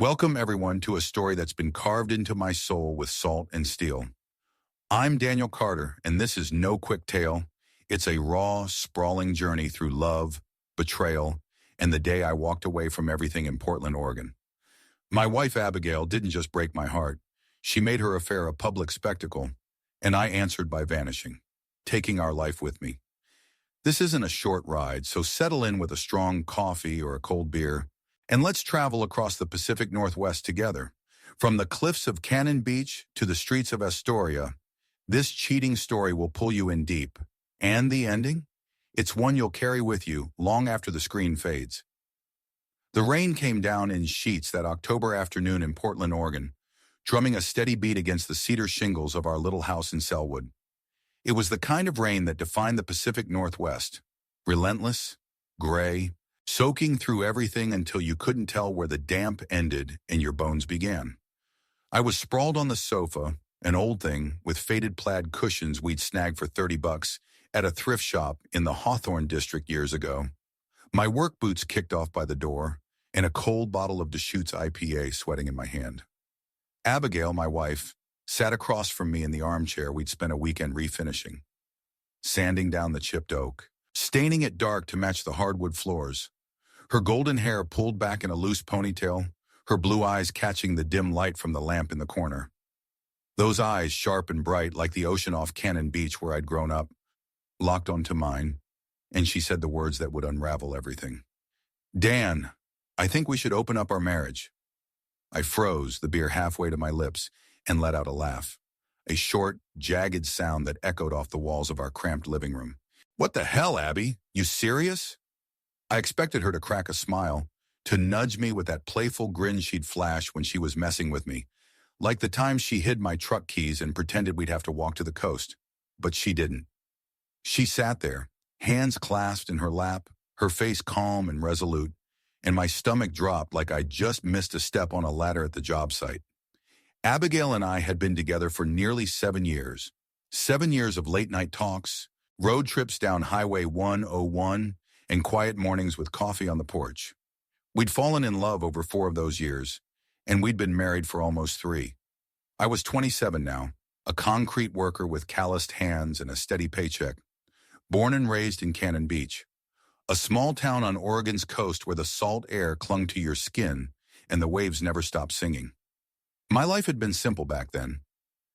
Welcome, everyone, to a story that's been carved into my soul with salt and steel. I'm Daniel Carter, and this is no quick tale. It's a raw, sprawling journey through love, betrayal, and the day I walked away from everything in Portland, Oregon. My wife, Abigail, didn't just break my heart. She made her affair a public spectacle, and I answered by vanishing, taking our life with me. This isn't a short ride, so settle in with a strong coffee or a cold beer, and let's travel across the Pacific Northwest together. From the cliffs of Cannon Beach to the streets of Astoria, this cheating story will pull you in deep. And the ending? It's one you'll carry with you long after the screen fades. The rain came down in sheets that October afternoon in Portland, Oregon, drumming a steady beat against the cedar shingles of our little house in Sellwood. It was the kind of rain that defined the Pacific Northwest. Relentless, gray, soaking through everything until you couldn't tell where the damp ended and your bones began. I was sprawled on the sofa, an old thing with faded plaid cushions we'd snagged for $30 at a thrift shop in the Hawthorne district years ago. My work boots kicked off by the door, and a cold bottle of Deschutes IPA sweating in my hand. Abigail, my wife, sat across from me in the armchair we'd spent a weekend refinishing, sanding down the chipped oak, staining it dark to match the hardwood floors. Her golden hair pulled back in a loose ponytail, her blue eyes catching the dim light from the lamp in the corner. Those eyes, sharp and bright like the ocean off Cannon Beach where I'd grown up, locked onto mine, and she said the words that would unravel everything. "Dan, I think we should open up our marriage." I froze, the beer halfway to my lips, and let out a laugh, a short, jagged sound that echoed off the walls of our cramped living room. "What the hell, Abby? You serious?" I expected her to crack a smile, to nudge me with that playful grin she'd flash when she was messing with me, like the time she hid my truck keys and pretended we'd have to walk to the coast. But she didn't. She sat there, hands clasped in her lap, her face calm and resolute, and my stomach dropped like I'd just missed a step on a ladder at the job site. Abigail and I had been together for nearly 7 years. 7 years of late-night talks, road trips down Highway 101, and quiet mornings with coffee on the porch. We'd fallen in love over 4 of those years, and we'd been married for almost 3. I was 27 now, a concrete worker with calloused hands and a steady paycheck, born and raised in Cannon Beach, a small town on Oregon's coast where the salt air clung to your skin and the waves never stopped singing. My life had been simple back then,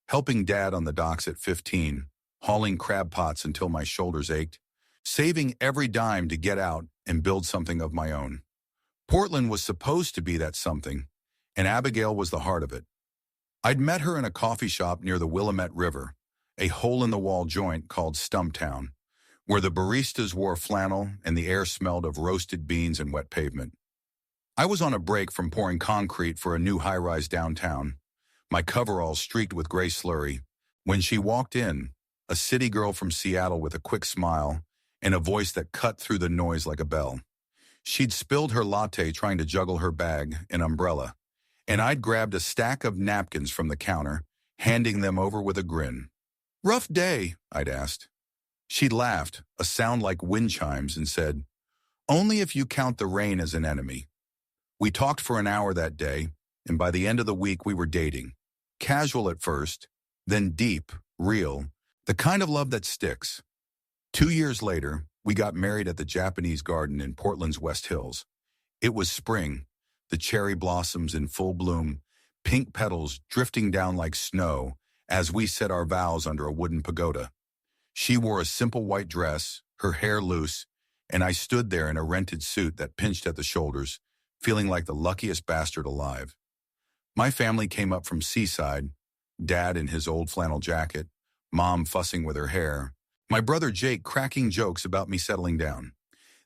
helping Dad on the docks at 15, hauling crab pots until my shoulders ached, saving every dime to get out and build something of my own. Portland was supposed to be that something, and Abigail was the heart of it. I'd met her in a coffee shop near the Willamette River, a hole-in-the-wall joint called Stumptown, where the baristas wore flannel and the air smelled of roasted beans and wet pavement. I was on a break from pouring concrete for a new high-rise downtown, my coveralls streaked with gray slurry, when she walked in, a city girl from Seattle with a quick smile and a voice that cut through the noise like a bell. She'd spilled her latte trying to juggle her bag, an umbrella, and I'd grabbed a stack of napkins from the counter, handing them over with a grin. "Rough day?" I'd asked. She'd laughed, a sound like wind chimes, and said, "Only if you count the rain as an enemy." We talked for an hour that day, and by the end of the week we were dating. Casual at first, then deep, real, the kind of love that sticks. 2 years later, we got married at the Japanese Garden in Portland's West Hills. It was spring, the cherry blossoms in full bloom, pink petals drifting down like snow as we said our vows under a wooden pagoda. She wore a simple white dress, her hair loose, and I stood there in a rented suit that pinched at the shoulders, feeling like the luckiest bastard alive. My family came up from Seaside, Dad in his old flannel jacket, Mom fussing with her hair, my brother Jake cracking jokes about me settling down.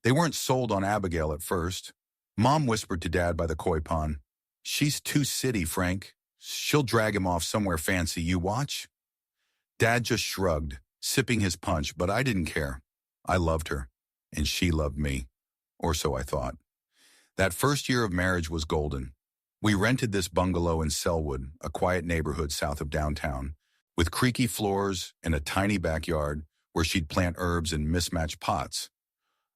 They weren't sold on Abigail at first. Mom whispered to Dad by the koi pond, "She's too city, Frank. She'll drag him off somewhere fancy, you watch." Dad just shrugged, sipping his punch, but I didn't care. I loved her, and she loved me, or so I thought. That first year of marriage was golden. We rented this bungalow in Sellwood, a quiet neighborhood south of downtown, with creaky floors and a tiny backyard where she'd plant herbs in mismatched pots.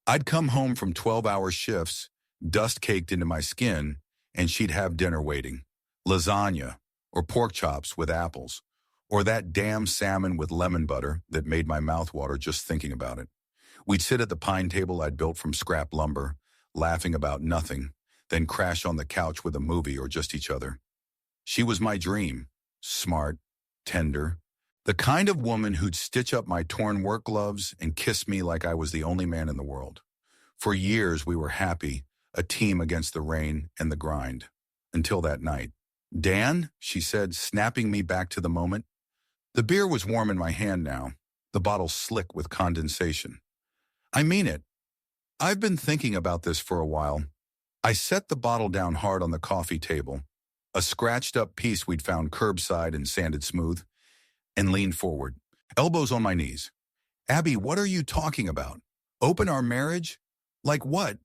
I'd come home from 12-hour shifts, dust caked into my skin, and she'd have dinner waiting. Lasagna, or pork chops with apples, or that damn salmon with lemon butter that made my mouth water just thinking about it. We'd sit at the pine table I'd built from scrap lumber, laughing about nothing, then crash on the couch with a movie or just each other. She was my dream, smart, tender, the kind of woman who'd stitch up my torn work gloves and kiss me like I was the only man in the world. For years we were happy, a team against the rain and the grind. Until that night. "Dan," she said, snapping me back to the moment. The beer was warm in my hand now, the bottle slick with condensation. "I mean it. I've been thinking about this for a while." I set the bottle down hard on the coffee table, a scratched-up piece we'd found curbside and sanded smooth, and leaned forward, elbows on my knees. "Abby, what are you talking about? Open our marriage? Like what?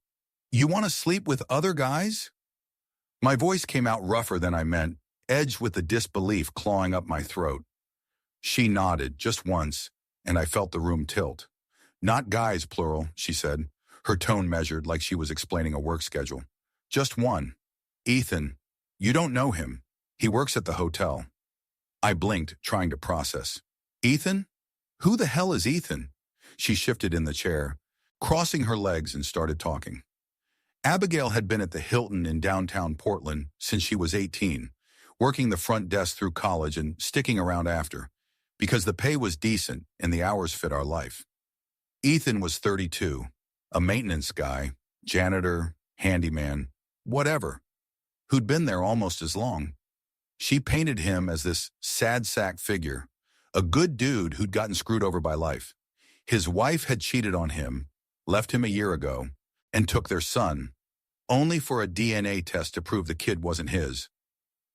You want to sleep with other guys?" My voice came out rougher than I meant, edged with the disbelief clawing up my throat. She nodded, just once, and I felt the room tilt. "Not guys, plural," she said, her tone measured like she was explaining a work schedule. "Just one. Ethan. You don't know him. He works at the hotel." I blinked, trying to process. "Ethan? Who the hell is Ethan?" She shifted in the chair, crossing her legs, and started talking. Abigail had been at the Hilton in downtown Portland since she was 18, working the front desk through college and sticking around after, because the pay was decent and the hours fit our life. Ethan was 32, a maintenance guy, janitor, handyman, whatever, who'd been there almost as long. She painted him as this sad sack figure, a good dude who'd gotten screwed over by life. His wife had cheated on him, left him a year ago, and took their son, only for a DNA test to prove the kid wasn't his.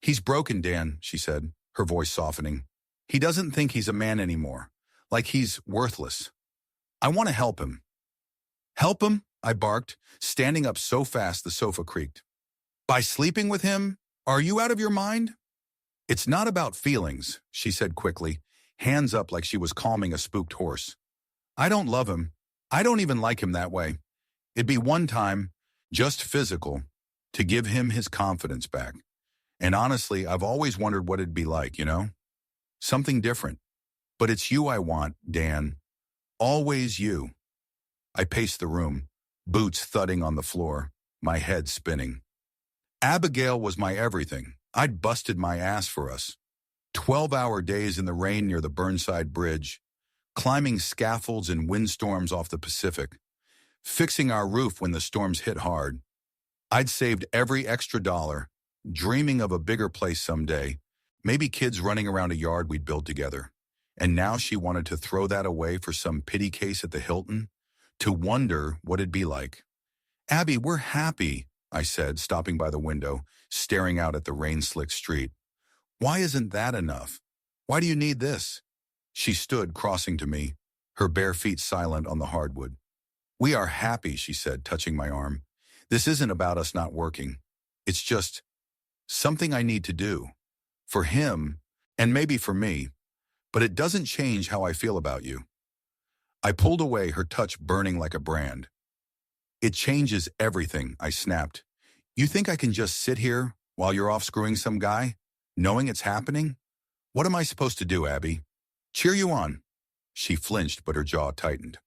"He's broken, Dan," she said, her voice softening. "He doesn't think he's a man anymore, like he's worthless. I want to help him." "Help him?" I barked, standing up so fast the sofa creaked. "By sleeping with him? Are you out of your mind?" "It's not about feelings," she said quickly, hands up like she was calming a spooked horse. "I don't love him. I don't even like him that way. It'd be one time, just physical, to give him his confidence back. And honestly, I've always wondered what it'd be like, you know? Something different. But it's you I want, Dan. Always you." I paced the room, boots thudding on the floor, my head spinning. Abigail was my everything. I'd busted my ass for us. 12-hour days in the rain near the Burnside Bridge, climbing scaffolds in windstorms off the Pacific, fixing our roof when the storms hit hard. I'd saved every extra dollar, dreaming of a bigger place someday, maybe kids running around a yard we'd built together. And now she wanted to throw that away for some pity case at the Hilton, to wonder what it'd be like. "Abby, we're happy," I said, stopping by the window, staring out at the rain-slicked street. "Why isn't that enough? Why do you need this?" She stood, crossing to me, her bare feet silent on the hardwood. "We are happy," she said, touching my arm. "This isn't about us not working. It's just something I need to do. For him, and maybe for me. But it doesn't change how I feel about you." I pulled away, her touch burning like a brand. "It changes everything," I snapped. "You think I can just sit here while you're off screwing some guy, knowing it's happening? What am I supposed to do, Abby? Cheer you on." She flinched, but her jaw tightened.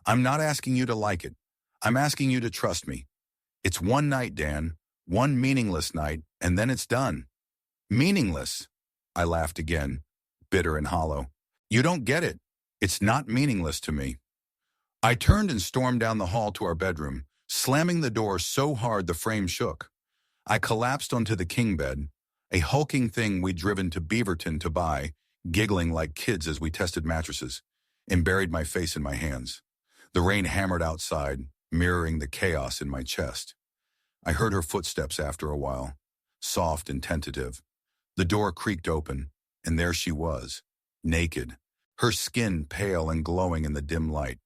"I'm not asking you to like it. I'm asking you to trust me. It's one night, Dan, one meaningless night, and then it's done." "Meaningless?" I laughed again, bitter and hollow. "You don't get it. It's not meaningless to me." I turned and stormed down the hall to our bedroom, slamming the door so hard the frame shook. I collapsed onto the king bed, a hulking thing we'd driven to Beaverton to buy, giggling like kids as we tested mattresses, and buried my face in my hands. The rain hammered outside, mirroring the chaos in my chest. I heard her footsteps after a while, soft and tentative. The door creaked open, and there she was, naked, her skin pale and glowing in the dim light,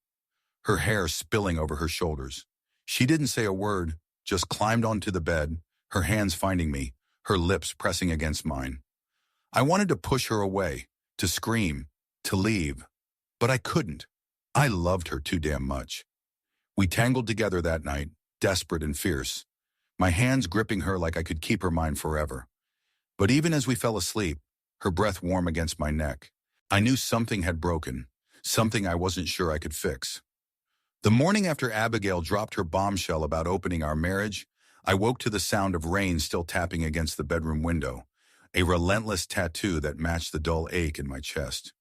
her hair spilling over her shoulders. She didn't say a word, just climbed onto the bed, her hands finding me, her lips pressing against mine. I wanted to push her away, to scream, to leave, but I couldn't. I loved her too damn much. We tangled together that night, desperate and fierce. my hands gripping her like I could keep her mine forever. But even as we fell asleep, her breath warm against my neck, I knew something had broken, something I wasn't sure I could fix. The morning after Abigail dropped her bombshell about opening our marriage, I woke to the sound of rain still tapping against the bedroom window, a relentless tattoo that matched the dull ache in my chest.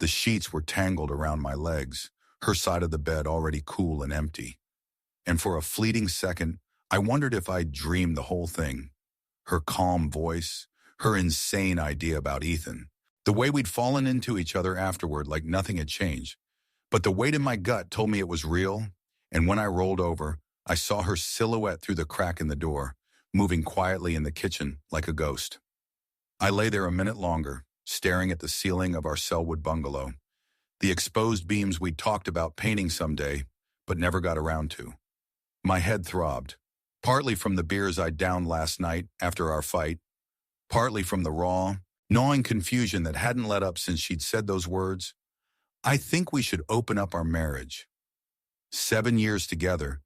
The sheets were tangled around my legs, her side of the bed already cool and empty. And for a fleeting second, I wondered if I'd dreamed the whole thing. Her calm voice, her insane idea about Ethan, the way we'd fallen into each other afterward like nothing had changed. But the weight in my gut told me it was real, and when I rolled over, I saw her silhouette through the crack in the door, moving quietly in the kitchen like a ghost. I lay there a minute longer, staring at the ceiling of our Sellwood bungalow, the exposed beams we'd talked about painting someday, but never got around to. My head throbbed, partly from the beers I'd downed last night after our fight, partly from the raw, gnawing confusion that hadn't let up since she'd said those words. I think we should open up our marriage. 7 years together,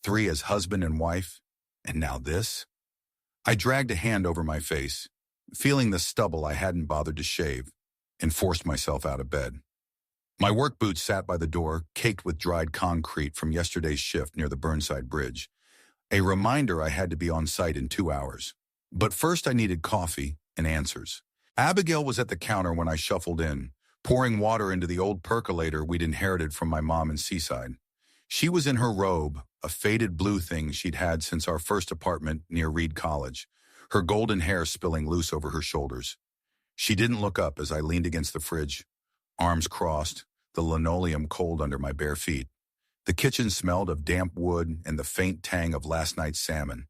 3 as husband and wife, and now this? I dragged a hand over my face, feeling the stubble I hadn't bothered to shave, and forced myself out of bed. My work boots sat by the door, caked with dried concrete from yesterday's shift near the Burnside Bridge, a reminder I had to be on site in 2 hours. But first I needed coffee and answers. Abigail was at the counter when I shuffled in, pouring water into the old percolator we'd inherited from my mom in Seaside. She was in her robe, a faded blue thing she'd had since our first apartment near Reed College, her golden hair spilling loose over her shoulders. She didn't look up as I leaned against the fridge, arms crossed, the linoleum cold under my bare feet. The kitchen smelled of damp wood and the faint tang of last night's salmon,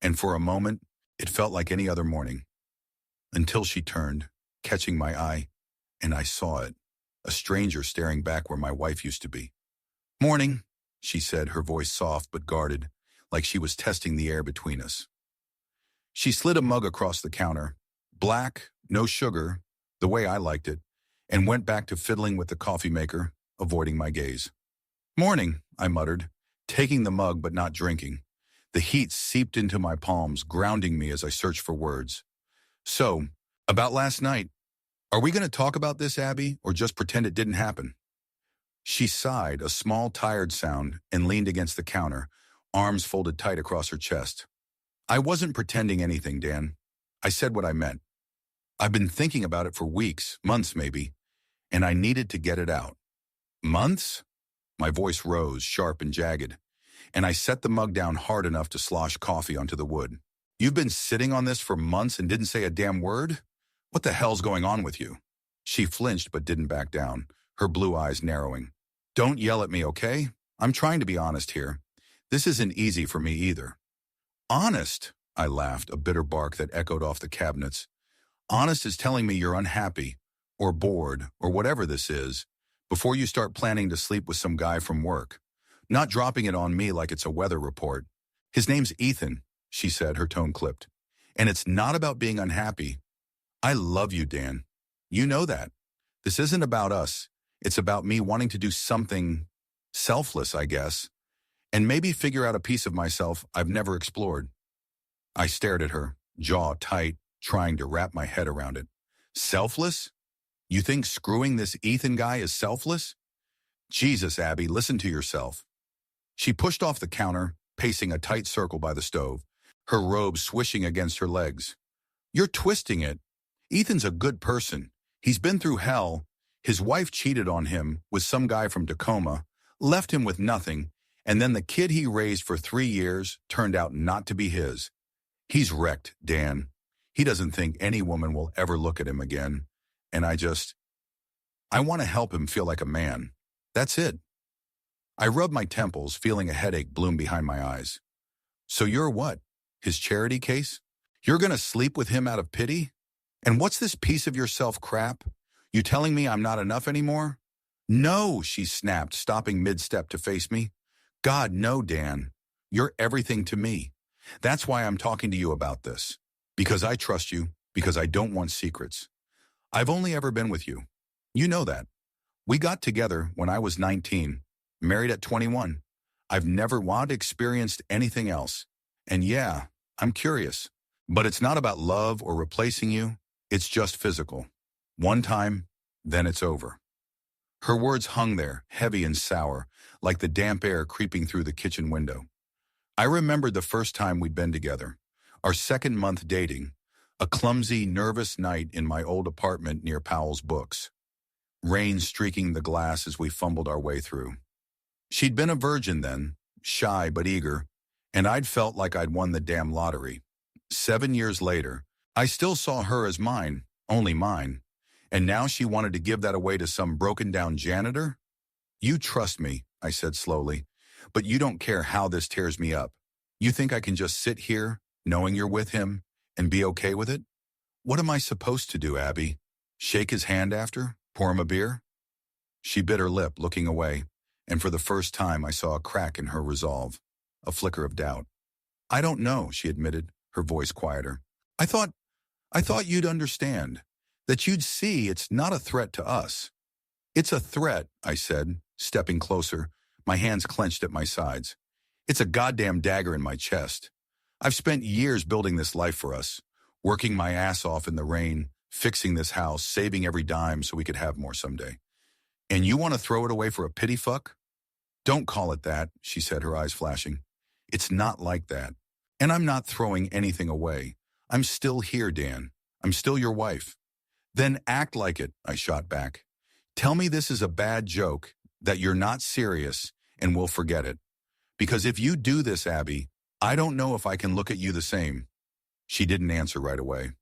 and for a moment, it felt like any other morning. Until she turned, catching my eye, and I saw it, a stranger staring back where my wife used to be. "Morning," she said, her voice soft but guarded, like she was testing the air between us. She slid a mug across the counter, black, no sugar, the way I liked it, and went back to fiddling with the coffee maker, avoiding my gaze. "Morning," I muttered, taking the mug but not drinking. The heat seeped into my palms, grounding me as I searched for words. "So, about last night, are we going to talk about this, Abby, or just pretend it didn't happen?" She sighed, a small, tired sound, and leaned against the counter, arms folded tight across her chest. "I wasn't pretending anything, Dan. I said what I meant. I've been thinking about it for weeks, months maybe, and I needed to get it out." "Months?" My voice rose, sharp and jagged, and I set the mug down hard enough to slosh coffee onto the wood. "You've been sitting on this for months and didn't say a damn word? What the hell's going on with you?" She flinched but didn't back down, her blue eyes narrowing. "Don't yell at me, okay? I'm trying to be honest here. This isn't easy for me either." "Honest?" I laughed, a bitter bark that echoed off the cabinets. "Honest is telling me you're unhappy, or bored, or whatever this is, before you start planning to sleep with some guy from work. Not dropping it on me like it's a weather report. His name's Ethan," she said, her tone clipped. "And it's not about being unhappy. I love you, Dan. You know that. This isn't about us. It's about me wanting to do something selfless, I guess, and maybe figure out a piece of myself I've never explored." I stared at her, jaw tight, trying to wrap my head around it. "Selfless? You think screwing this Ethan guy is selfless? Jesus, Abby, listen to yourself." She pushed off the counter, pacing a tight circle by the stove, her robe swishing against her legs. "You're twisting it. Ethan's a good person. He's been through hell. His wife cheated on him with some guy from Tacoma, left him with nothing, and then the kid he raised for 3 years turned out not to be his. He's wrecked, Dan. He doesn't think any woman will ever look at him again. And I want to help him feel like a man. That's it." I rubbed my temples, feeling a headache bloom behind my eyes. "So you're what? His charity case? You're going to sleep with him out of pity? And what's this piece of yourself crap? You telling me I'm not enough anymore?" "No," she snapped, stopping mid-step to face me. "God, no, Dan. You're everything to me. That's why I'm talking to you about this. Because I trust you, because I don't want secrets. I've only ever been with you. You know that. We got together when I was 19, married at 21. I've never experienced anything else. And yeah, I'm curious. But it's not about love or replacing you. It's just physical. One time, then it's over. Her words hung there, heavy and sour, like the damp air creeping through the kitchen window. I remembered the first time we'd been together, our second month dating, a clumsy, nervous night in my old apartment near Powell's Books. Rain streaking the glass as we fumbled our way through. She'd been a virgin then, shy but eager, and I'd felt like I'd won the damn lottery. 7 years later, I still saw her as mine, only mine, and now she wanted to give that away to some broken-down janitor? You trust me, I said slowly, but you don't care how this tears me up. You think I can just sit here, knowing you're with him, and be okay with it? What am I supposed to do, Abby? Shake his hand after? Pour him a beer? She bit her lip, looking away, and for the first time I saw a crack in her resolve, a flicker of doubt. I don't know, she admitted, her voice quieter. I thought you'd understand, that you'd see it's not a threat to us. It's a threat, I said, stepping closer, my hands clenched at my sides. It's a goddamn dagger in my chest. I've spent years building this life for us, working my ass off in the rain, fixing this house, saving every dime so we could have more someday. And you want to throw it away for a pity fuck? Don't call it that, she said, her eyes flashing. It's not like that. And I'm not throwing anything away. I'm still here, Dan. I'm still your wife. Then act like it, I shot back. Tell me this is a bad joke, that you're not serious, and we'll forget it. Because if you do this, Abby, I don't know if I can look at you the same. She didn't answer right away.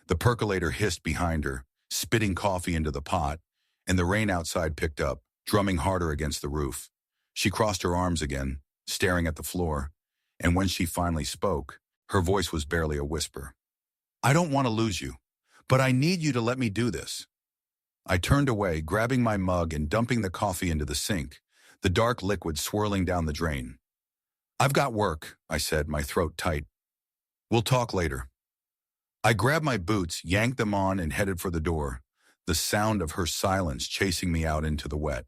The percolator hissed behind her, spitting coffee into the pot, and the rain outside picked up, drumming harder against the roof. She crossed her arms again, staring at the floor, and when she finally spoke, her voice was barely a whisper. I don't want to lose you, but I need you to let me do this. I turned away, grabbing my mug and dumping the coffee into the sink, the dark liquid swirling down the drain. I've got work, I said, my throat tight. We'll talk later. I grabbed my boots, yanked them on, and headed for the door, the sound of her silence chasing me out into the wet.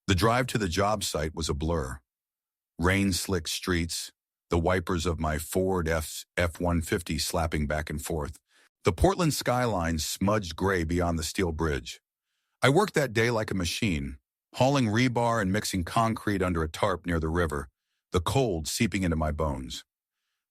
The drive to the job site was a blur. Rain-slicked streets, the wipers of my Ford F-150 slapping back and forth. The Portland skyline smudged gray beyond the steel bridge. I worked that day like a machine, hauling rebar and mixing concrete under a tarp near the river, the cold seeping into my bones.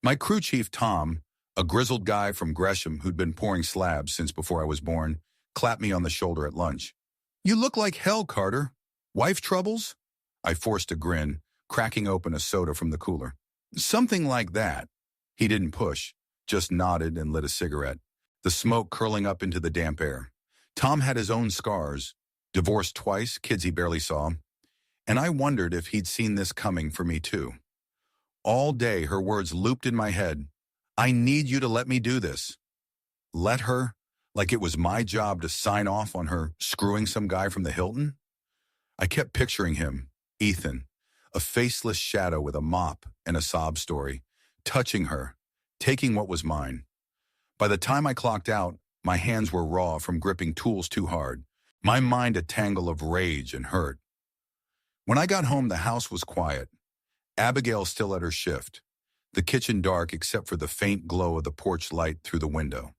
My crew chief, Tom, a grizzled guy from Gresham who'd been pouring slabs since before I was born, clapped me on the shoulder at lunch. You look like hell, Carter. Wife troubles? I forced a grin, cracking open a soda from the cooler. Something like that. He didn't push, just nodded and lit a cigarette, the smoke curling up into the damp air. Tom had his own scars, divorced twice, kids he barely saw, and I wondered if he'd seen this coming for me too. All day her words looped in my head. I need you to let me do this. Let her? Like it was my job to sign off on her screwing some guy from the Hilton? I kept picturing him, Ethan, a faceless shadow with a mop and a sob story, touching her, taking what was mine. By the time I clocked out, my hands were raw from gripping tools too hard, my mind a tangle of rage and hurt. When I got home, the house was quiet. Abigail still at her shift, the kitchen dark except for the faint glow of the porch light through the window.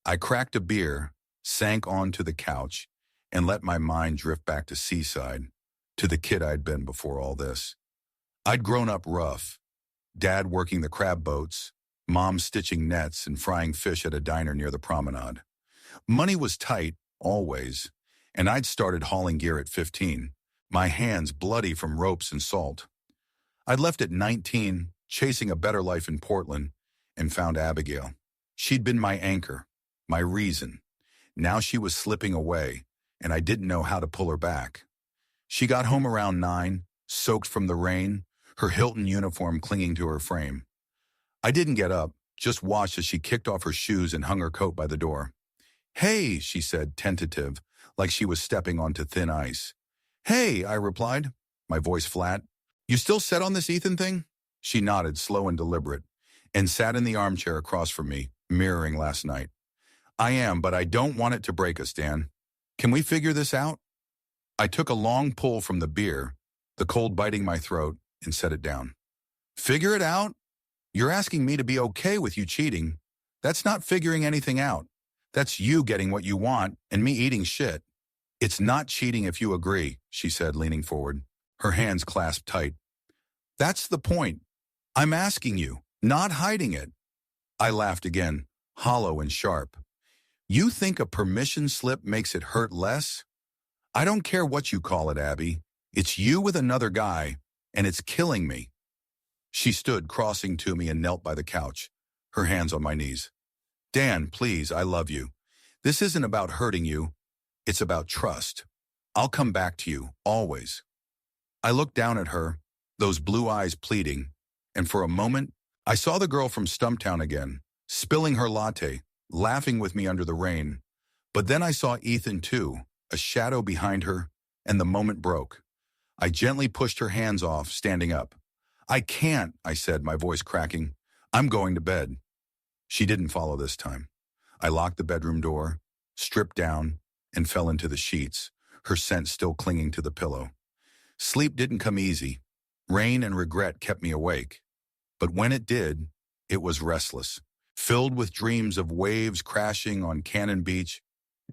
I cracked a beer, sank onto the couch, and let my mind drift back to Seaside, to the kid I'd been before all this. I'd grown up rough, Dad working the crab boats, Mom stitching nets and frying fish at a diner near the promenade. Money was tight, always, and I'd started hauling gear at 15, my hands bloody from ropes and salt. I'd left at 19, chasing a better life in Portland, and found Abigail. She'd been my anchor, my reason. Now she was slipping away, and I didn't know how to pull her back. She got home around 9, soaked from the rain, her Hilton uniform clinging to her frame. I didn't get up, just watched as she kicked off her shoes and hung her coat by the door. Hey, she said, tentative, like she was stepping onto thin ice. Hey, I replied, my voice flat. You still set on this Ethan thing? She nodded, slow and deliberate, and sat in the armchair across from me, mirroring last night. I am, but I don't want it to break us, Dan. Can we figure this out? I took a long pull from the beer, the cold biting my throat, and set it down. Figure it out? You're asking me to be okay with you cheating. That's not figuring anything out. That's you getting what you want and me eating shit. It's not cheating if you agree, she said, leaning forward, her hands clasped tight. That's the point. I'm asking you, not hiding it. I laughed again, hollow and sharp. You think a permission slip makes it hurt less? I don't care what you call it, Abby. It's you with another guy, and it's killing me. She stood crossing to me and knelt by the couch, her hands on my knees. Dan, please, I love you. This isn't about hurting you. It's about trust. I'll come back to you, always. I looked down at her, those blue eyes pleading, and for a moment, I saw the girl from Stumptown again, spilling her latte, laughing with me under the rain. But then I saw Ethan too, a shadow behind her, and the moment broke. I gently pushed her hands off, standing up. I can't, I said, my voice cracking. I'm going to bed. She didn't follow this time. I locked the bedroom door, stripped down, and fell into the sheets, her scent still clinging to the pillow. Sleep didn't come easy. Rain and regret kept me awake. But when it did, it was restless, filled with dreams of waves crashing on Cannon Beach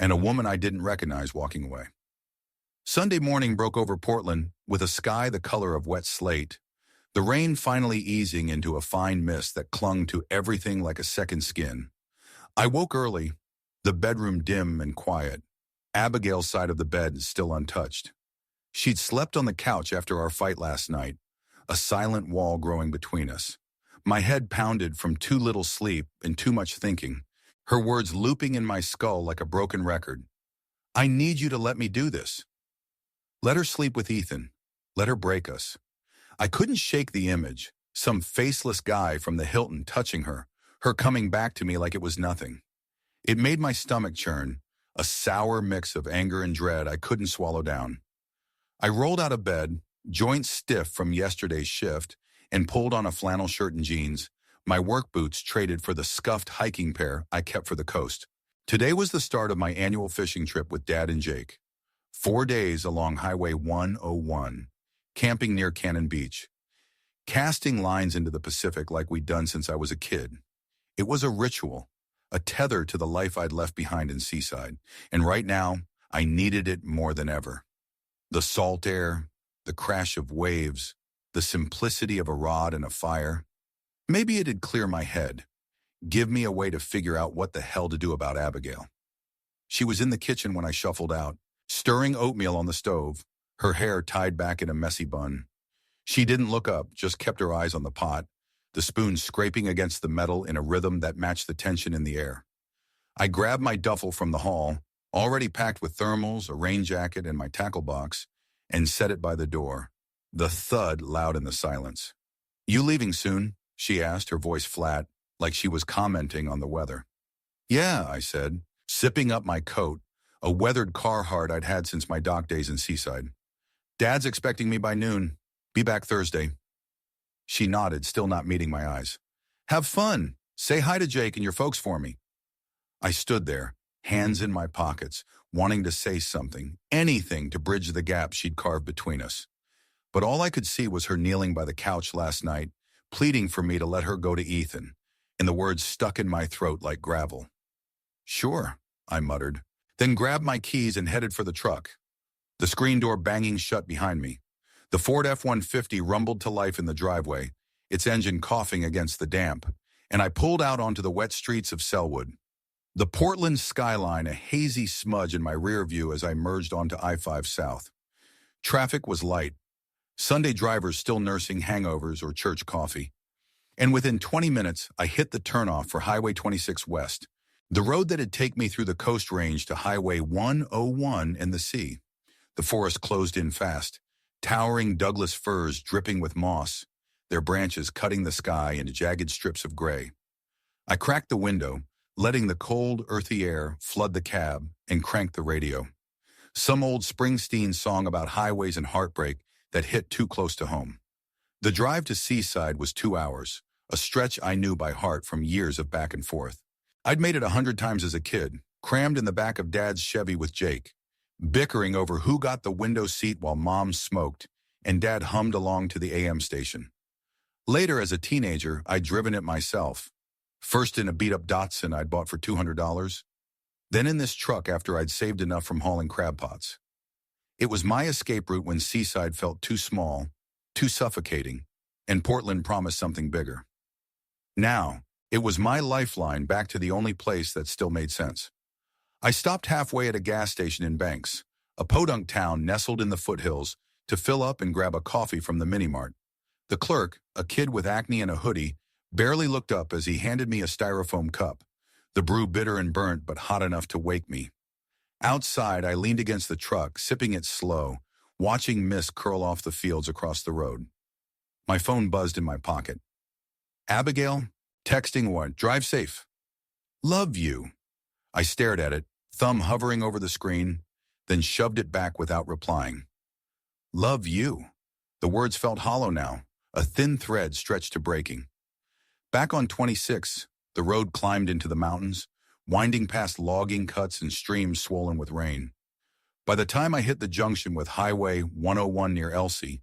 and a woman I didn't recognize walking away. Sunday morning broke over Portland with a sky the color of wet slate, the rain finally easing into a fine mist that clung to everything like a second skin. I woke early, the bedroom dim and quiet. Abigail's side of the bed still untouched. She'd slept on the couch after our fight last night, a silent wall growing between us. My head pounded from too little sleep and too much thinking, her words looping in my skull like a broken record. I need you to let me do this. Let her sleep with Ethan. Let her break us. I couldn't shake the image, some faceless guy from the Hilton touching her coming back to me like it was nothing. It made my stomach churn, a sour mix of anger and dread I couldn't swallow down. I rolled out of bed, joints stiff from yesterday's shift, and pulled on a flannel shirt and jeans, my work boots traded for the scuffed hiking pair I kept for the coast. Today was the start of my annual fishing trip with Dad and Jake. 4 days along Highway 101, camping near Cannon Beach, casting lines into the Pacific like we'd done since I was a kid. It was a ritual, a tether to the life I'd left behind in Seaside, and right now, I needed it more than ever. The salt air, the crash of waves, the simplicity of a rod and a fire. Maybe it'd clear my head, give me a way to figure out what the hell to do about Abigail. She was in the kitchen when I shuffled out, stirring oatmeal on the stove, her hair tied back in a messy bun. She didn't look up, just kept her eyes on the pot, the spoon scraping against the metal in a rhythm that matched the tension in the air. I grabbed my duffel from the hall, already packed with thermals, a rain jacket, and my tackle box, and set it by the door, the thud loud in the silence. You leaving soon? She asked, her voice flat, like she was commenting on the weather. Yeah, I said, sipping up my coat, a weathered Carhartt I'd had since my dock days in Seaside. Dad's expecting me by noon. Be back Thursday. She nodded, still not meeting my eyes. Have fun. Say hi to Jake and your folks for me. I stood there, hands in my pockets, wanting to say something, anything to bridge the gap she'd carved between us. But all I could see was her kneeling by the couch last night, pleading for me to let her go to Ethan, and the words stuck in my throat like gravel. Sure, I muttered, then grabbed my keys and headed for the truck. The screen door banging shut behind me. The Ford F-150 rumbled to life in the driveway, its engine coughing against the damp, and I pulled out onto the wet streets of Sellwood. The Portland skyline a hazy smudge in my rear view as I merged onto I-5 South. Traffic was light, Sunday drivers still nursing hangovers or church coffee. And within 20 minutes, I hit the turnoff for Highway 26 West, the road that'd take me through the Coast Range to Highway 101 and the sea. The forest closed in fast, towering Douglas firs dripping with moss, their branches cutting the sky into jagged strips of gray. I cracked the window, letting the cold, earthy air flood the cab, and cranked the radio. Some old Springsteen song about highways and heartbreak that hit too close to home. The drive to Seaside was 2 hours, a stretch I knew by heart from years of back and forth. I'd made it 100 times as a kid, crammed in the back of Dad's Chevy with Jake, bickering over who got the window seat while Mom smoked, and Dad hummed along to the AM station. Later, as a teenager, I'd driven it myself. First in a beat-up Datsun I'd bought for $200, then in this truck after I'd saved enough from hauling crab pots. It was my escape route when Seaside felt too small, too suffocating, and Portland promised something bigger. Now, it was my lifeline back to the only place that still made sense. I stopped halfway at a gas station in Banks, a podunk town nestled in the foothills, to fill up and grab a coffee from the mini-mart. The clerk, a kid with acne and a hoodie, barely looked up as he handed me a styrofoam cup, the brew bitter and burnt but hot enough to wake me. Outside, I leaned against the truck, sipping it slow, watching mist curl off the fields across the road. My phone buzzed in my pocket. Abigail, texting what? Drive safe. Love you. I stared at it, thumb hovering over the screen, then shoved it back without replying. Love you. The words felt hollow now, a thin thread stretched to breaking. Back on 26, the road climbed into the mountains, winding past logging cuts and streams swollen with rain. By the time I hit the junction with Highway 101 near Elsie,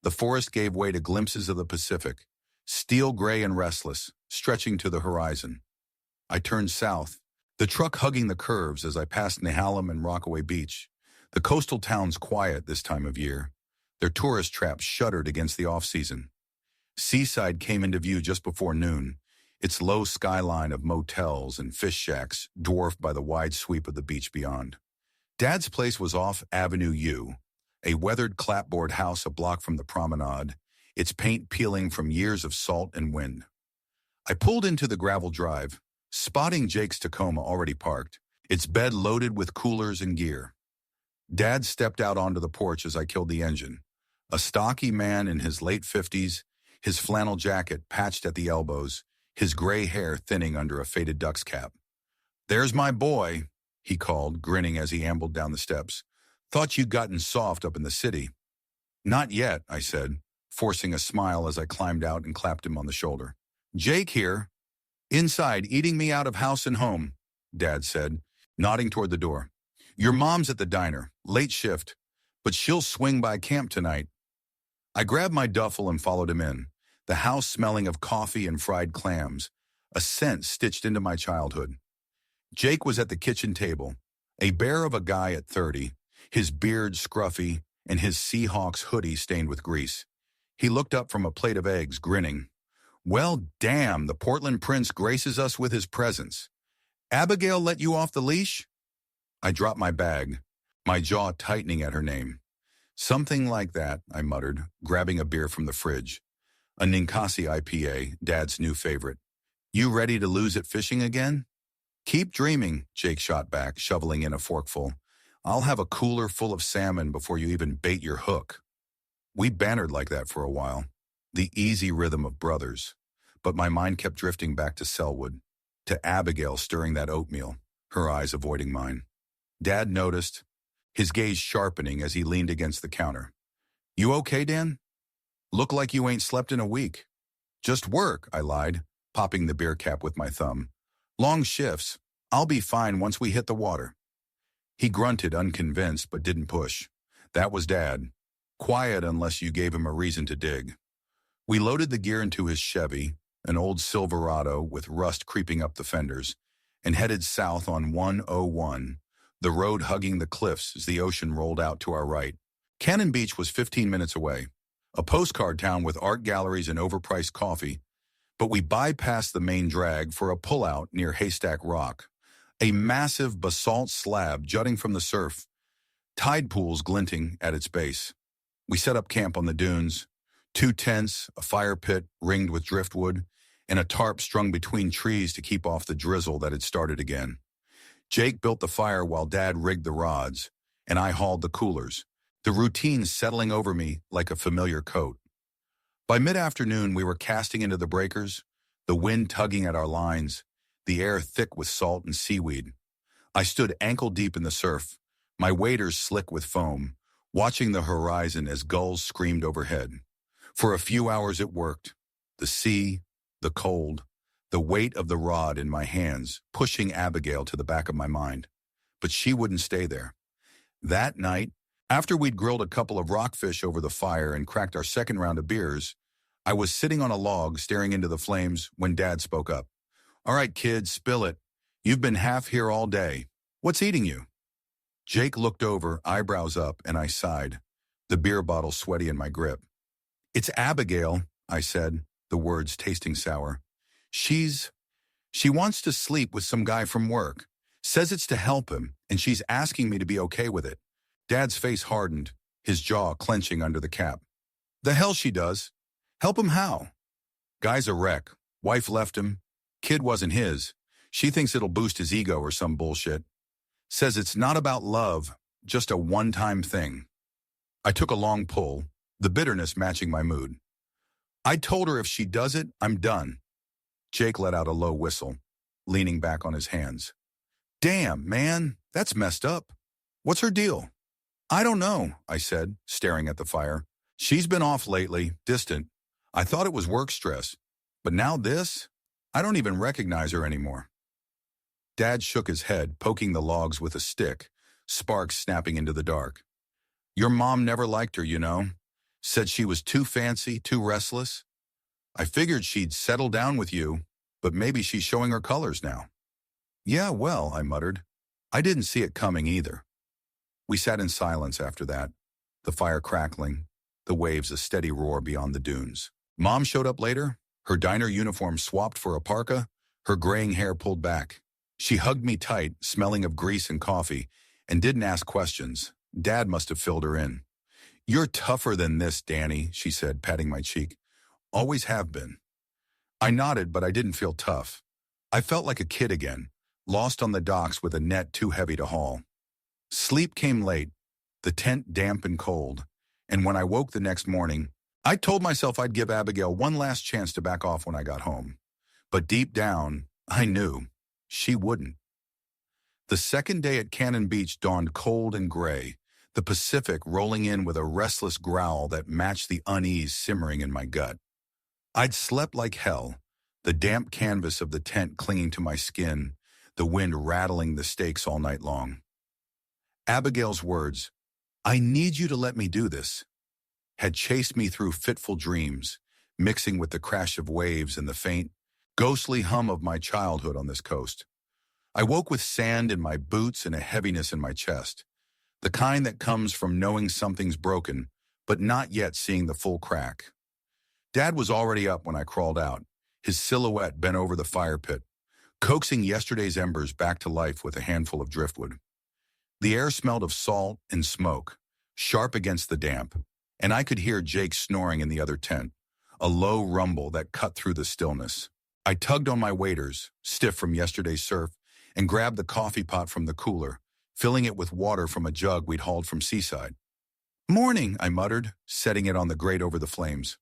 the forest gave way to glimpses of the Pacific, steel gray and restless, stretching to the horizon. I turned south, the truck hugging the curves as I passed Nehalem and Rockaway Beach. The coastal towns quiet this time of year. Their tourist traps shuddered against the off-season. Seaside came into view just before noon, its low skyline of motels and fish shacks dwarfed by the wide sweep of the beach beyond. Dad's place was off Avenue U, a weathered clapboard house a block from the promenade, its paint peeling from years of salt and wind. I pulled into the gravel drive, spotting Jake's Tacoma already parked, its bed loaded with coolers and gear. Dad stepped out onto the porch as I killed the engine. A stocky man in his late 50s, his flannel jacket patched at the elbows, his gray hair thinning under a faded duck's cap. There's my boy, he called, grinning as he ambled down the steps. Thought you'd gotten soft up in the city. Not yet, I said, forcing a smile as I climbed out and clapped him on the shoulder. Jake here. Inside, eating me out of house and home, Dad said, nodding toward the door. Your mom's at the diner, late shift, but she'll swing by camp tonight. I grabbed my duffel and followed him in, the house smelling of coffee and fried clams, a scent stitched into my childhood. Jake was at the kitchen table, a bear of a guy at 30, his beard scruffy and his Seahawks hoodie stained with grease. He looked up from a plate of eggs, grinning. Well, damn, the Portland Prince graces us with his presence. Abigail let you off the leash? I dropped my bag, my jaw tightening at her name. Something like that, I muttered, grabbing a beer from the fridge. A Ninkasi IPA, Dad's new favorite. You ready to lose at fishing again? Keep dreaming, Jake shot back, shoveling in a forkful. I'll have a cooler full of salmon before you even bait your hook. We bantered like that for a while, the easy rhythm of brothers. But my mind kept drifting back to Sellwood, to Abigail stirring that oatmeal, her eyes avoiding mine. Dad noticed, his gaze sharpening as he leaned against the counter. You okay, Dan? Look like you ain't slept in a week. Just work, I lied, popping the beer cap with my thumb. Long shifts. I'll be fine once we hit the water. He grunted, unconvinced, but didn't push. That was Dad. Quiet unless you gave him a reason to dig. We loaded the gear into his Chevy, an old Silverado with rust creeping up the fenders, and headed south on 101, the road hugging the cliffs as the ocean rolled out to our right. Cannon Beach was 15 minutes away, a postcard town with art galleries and overpriced coffee, but we bypassed the main drag for a pullout near Haystack Rock, a massive basalt slab jutting from the surf, tide pools glinting at its base. We set up camp on the dunes, 2 tents, a fire pit ringed with driftwood, and a tarp strung between trees to keep off the drizzle that had started again. Jake built the fire while Dad rigged the rods, and I hauled the coolers, the routine settling over me like a familiar coat. By mid-afternoon, we were casting into the breakers, the wind tugging at our lines, the air thick with salt and seaweed. I stood ankle-deep in the surf, my waders slick with foam, watching the horizon as gulls screamed overhead. For a few hours it worked. The sea, the cold, the weight of the rod in my hands, pushing Abigail to the back of my mind. But she wouldn't stay there. That night, after we'd grilled a couple of rockfish over the fire and cracked our second round of beers, I was sitting on a log staring into the flames when Dad spoke up. All right, kids, spill it. You've been half here all day. What's eating you? Jake looked over, eyebrows up, and I sighed, the beer bottle sweaty in my grip. It's Abigail, I said, the words tasting sour. She wants to sleep with some guy from work. Says it's to help him, and she's asking me to be okay with it. Dad's face hardened, his jaw clenching under the cap. The hell she does. Help him how? Guy's a wreck. Wife left him. Kid wasn't his. She thinks it'll boost his ego or some bullshit. Says it's not about love, just a one-time thing. I took a long pull, the bitterness matching my mood. I told her if she does it, I'm done. Jake let out a low whistle, leaning back on his hands. Damn, man, that's messed up. What's her deal? I don't know, I said, staring at the fire. She's been off lately, distant. I thought it was work stress. But now this? I don't even recognize her anymore. Dad shook his head, poking the logs with a stick, sparks snapping into the dark. Your mom never liked her, you know. Said she was too fancy, too restless. I figured she'd settle down with you, but maybe she's showing her colors now. Yeah, well, I muttered. I didn't see it coming either. We sat in silence after that, the fire crackling, the waves a steady roar beyond the dunes. Mom showed up later, her diner uniform swapped for a parka, her graying hair pulled back. She hugged me tight, smelling of grease and coffee, and didn't ask questions. Dad must have filled her in. You're tougher than this, Danny, she said, patting my cheek. Always have been. I nodded, but I didn't feel tough. I felt like a kid again, lost on the docks with a net too heavy to haul. Sleep came late, the tent damp and cold, and when I woke the next morning, I told myself I'd give Abigail one last chance to back off when I got home. But deep down, I knew she wouldn't. The second day at Cannon Beach dawned cold and gray, the Pacific rolling in with a restless growl that matched the unease simmering in my gut. I'd slept like hell, the damp canvas of the tent clinging to my skin, the wind rattling the stakes all night long. Abigail's words, I need you to let me do this, had chased me through fitful dreams, mixing with the crash of waves and the faint, ghostly hum of my childhood on this coast. I woke with sand in my boots and a heaviness in my chest, the kind that comes from knowing something's broken, but not yet seeing the full crack. Dad was already up when I crawled out, his silhouette bent over the fire pit, coaxing yesterday's embers back to life with a handful of driftwood. The air smelled of salt and smoke, sharp against the damp, and I could hear Jake snoring in the other tent, a low rumble that cut through the stillness. I tugged on my waders, stiff from yesterday's surf, and grabbed the coffee pot from the cooler, filling it with water from a jug we'd hauled from Seaside. Morning, I muttered, setting it on the grate over the flames.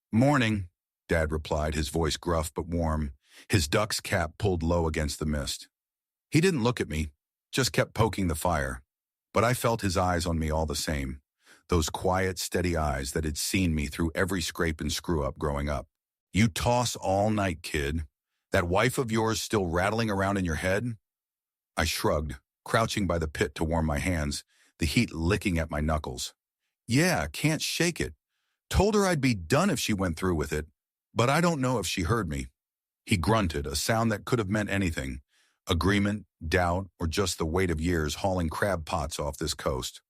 Morning, Dad replied, his voice gruff but warm, his duck's cap pulled low against the mist. He didn't look at me, just kept poking the fire, but I felt his eyes on me all the same, those quiet, steady eyes that had seen me through every scrape and screw-up growing up. You toss all night, kid. That wife of yours still rattling around in your head? I shrugged, crouching by the pit to warm my hands, the heat licking at my knuckles. Yeah, can't shake it. Told her I'd be done if she went through with it, but I don't know if she heard me. He grunted, a sound that could have meant anything. Agreement, doubt, or just the weight of years hauling crab pots off this coast.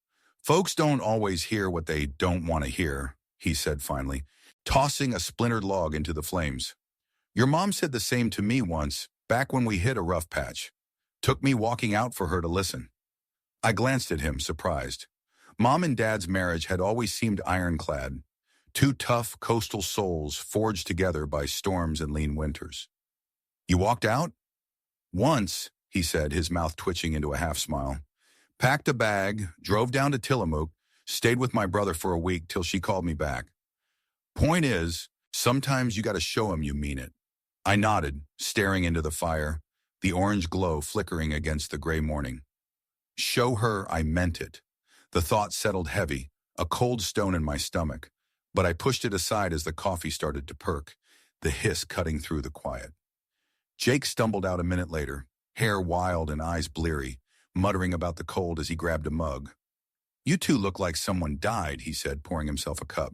Folks don't always hear what they don't want to hear, he said finally, tossing a splintered log into the flames. Your mom said the same to me once, back when we hit a rough patch. Took me walking out for her to listen. I glanced at him, surprised. Mom and Dad's marriage had always seemed ironclad, two tough coastal souls forged together by storms and lean winters. You walked out? Once, he said, his mouth twitching into a half-smile. Packed a bag, drove down to Tillamook, stayed with my brother for a week till she called me back. Point is, sometimes you gotta show 'em you mean it. I nodded, staring into the fire, the orange glow flickering against the gray morning. Show her I meant it. The thought settled heavy, a cold stone in my stomach, but I pushed it aside as the coffee started to perk, the hiss cutting through the quiet. Jake stumbled out a minute later, hair wild and eyes bleary, muttering about the cold as he grabbed a mug. You two look like someone died, he said, pouring himself a cup.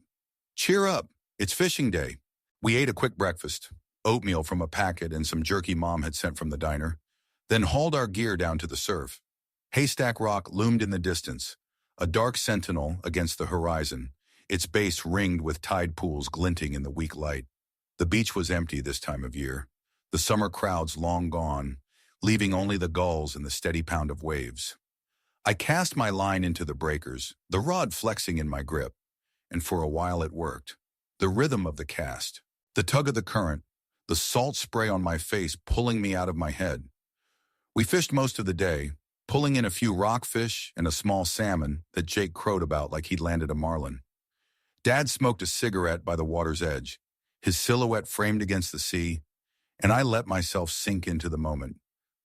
Cheer up, it's fishing day. We ate a quick breakfast, oatmeal from a packet and some jerky Mom had sent from the diner, then hauled our gear down to the surf. Haystack Rock loomed in the distance, a dark sentinel against the horizon, its base ringed with tide pools glinting in the weak light. The beach was empty this time of year, the summer crowds long gone, leaving only the gulls and the steady pound of waves. I cast my line into the breakers, the rod flexing in my grip, and for a while it worked. The rhythm of the cast, the tug of the current, the salt spray on my face pulling me out of my head. We fished most of the day, pulling in a few rockfish and a small salmon that Jake crowed about like he'd landed a marlin. Dad smoked a cigarette by the water's edge, his silhouette framed against the sea, and I let myself sink into the moment.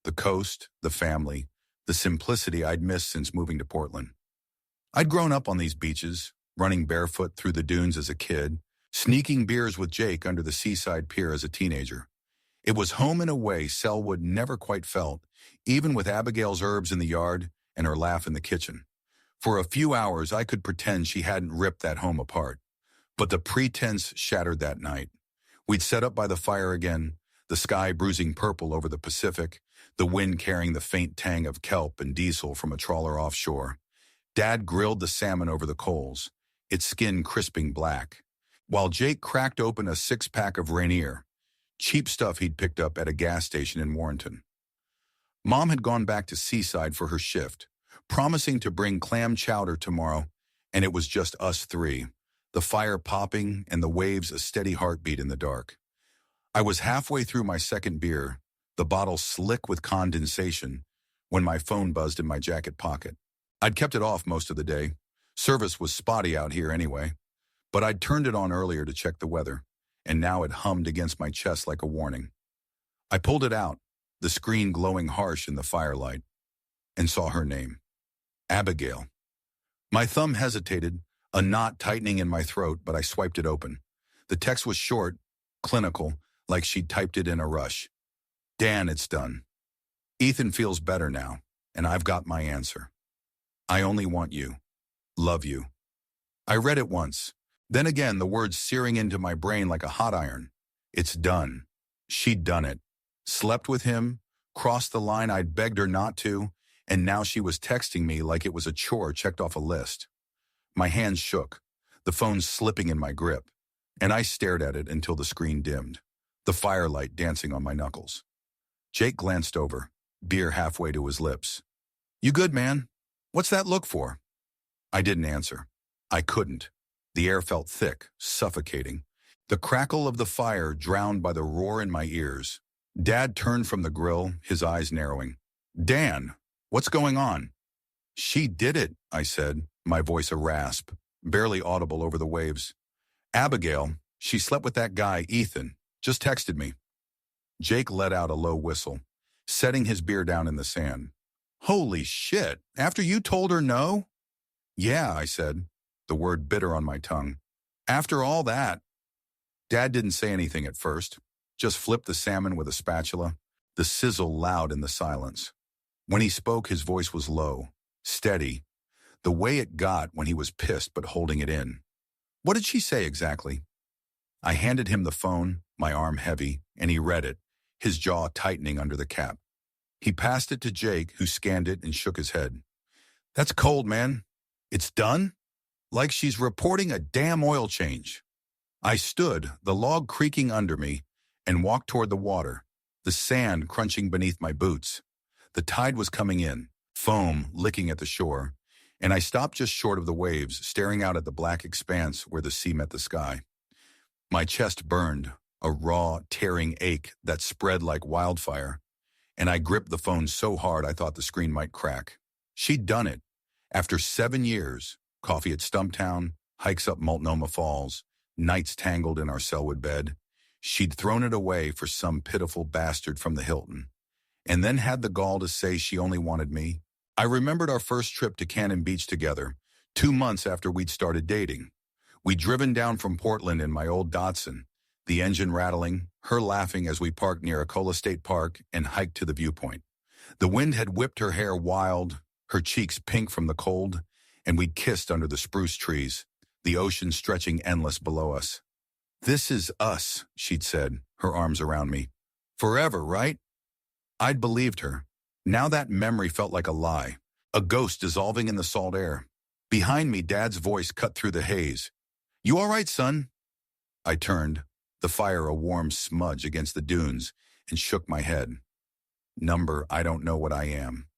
The coast, the family, the simplicity I'd missed since moving to Portland. I'd grown up on these beaches, running barefoot through the dunes as a kid, sneaking beers with Jake under the seaside pier as a teenager. It was home in a way Sellwood never quite felt, even with Abigail's herbs in the yard and her laugh in the kitchen. For a few hours, I could pretend she hadn't ripped that home apart. But the pretense shattered that night. We'd set up by the fire again, the sky bruising purple over the Pacific, the wind carrying the faint tang of kelp and diesel from a trawler offshore. Dad grilled the salmon over the coals, its skin crisping black, while Jake cracked open a six-pack of Rainier, cheap stuff he'd picked up at a gas station in Warrenton. Mom had gone back to Seaside for her shift, promising to bring clam chowder tomorrow, and it was just us three, the fire popping and the waves a steady heartbeat in the dark. I was halfway through my second beer, the bottle slick with condensation, when my phone buzzed in my jacket pocket. I'd kept it off most of the day. Service was spotty out here anyway, but I'd turned it on earlier to check the weather, and now it hummed against my chest like a warning. I pulled it out, the screen glowing harsh in the firelight, and saw her name. Abigail. My thumb hesitated, a knot tightening in my throat, but I swiped it open. The text was short, clinical, like she'd typed it in a rush. Dan, it's done. Ethan feels better now, and I've got my answer. I only want you. Love you. I read it once. Then again, the words searing into my brain like a hot iron. It's done. She'd done it. Slept with him, crossed the line I'd begged her not to, and now she was texting me like it was a chore checked off a list. My hands shook, the phone slipping in my grip, and I stared at it until the screen dimmed, the firelight dancing on my knuckles. Jake glanced over, beer halfway to his lips. You good, man? What's that look for? I didn't answer. I couldn't. The air felt thick, suffocating. The crackle of the fire drowned by the roar in my ears. Dad turned from the grill, his eyes narrowing. Dan, what's going on? She did it, I said, my voice a rasp, barely audible over the waves. Abigail, she slept with that guy, Ethan, just texted me. Jake let out a low whistle, setting his beer down in the sand. Holy shit, after you told her no? Yeah, I said, the word bitter on my tongue. After all that. Dad didn't say anything at first, just flipped the salmon with a spatula, the sizzle loud in the silence. When he spoke, his voice was low, steady, the way it got when he was pissed but holding it in. What did she say exactly? I handed him the phone, my arm heavy, and he read it, his jaw tightening under the cap. He passed it to Jake, who scanned it and shook his head. That's cold, man. It's done? Like she's reporting a damn oil change. I stood, the log creaking under me, and walked toward the water, the sand crunching beneath my boots. The tide was coming in, foam licking at the shore, and I stopped just short of the waves, staring out at the black expanse where the sea met the sky. My chest burned, a raw, tearing ache that spread like wildfire, and I gripped the phone so hard I thought the screen might crack. She'd done it. After 7 years, coffee at Stumptown, hikes up Multnomah Falls, nights tangled in our Sellwood bed, she'd thrown it away for some pitiful bastard from the Hilton, and then had the gall to say she only wanted me. I remembered our first trip to Cannon Beach together, 2 months after we'd started dating. We'd driven down from Portland in my old Datsun, the engine rattling, her laughing as we parked near Acola State Park and hiked to the viewpoint. The wind had whipped her hair wild, her cheeks pink from the cold, and we'd kissed under the spruce trees, the ocean stretching endless below us. "This is us," she'd said, her arms around me. "Forever, right?" I'd believed her. Now that memory felt like a lie, a ghost dissolving in the salt air. Behind me, Dad's voice cut through the haze. "You all right, son?" I turned, the fire a warm smudge against the dunes, and shook my head. Number, I don't know what I am.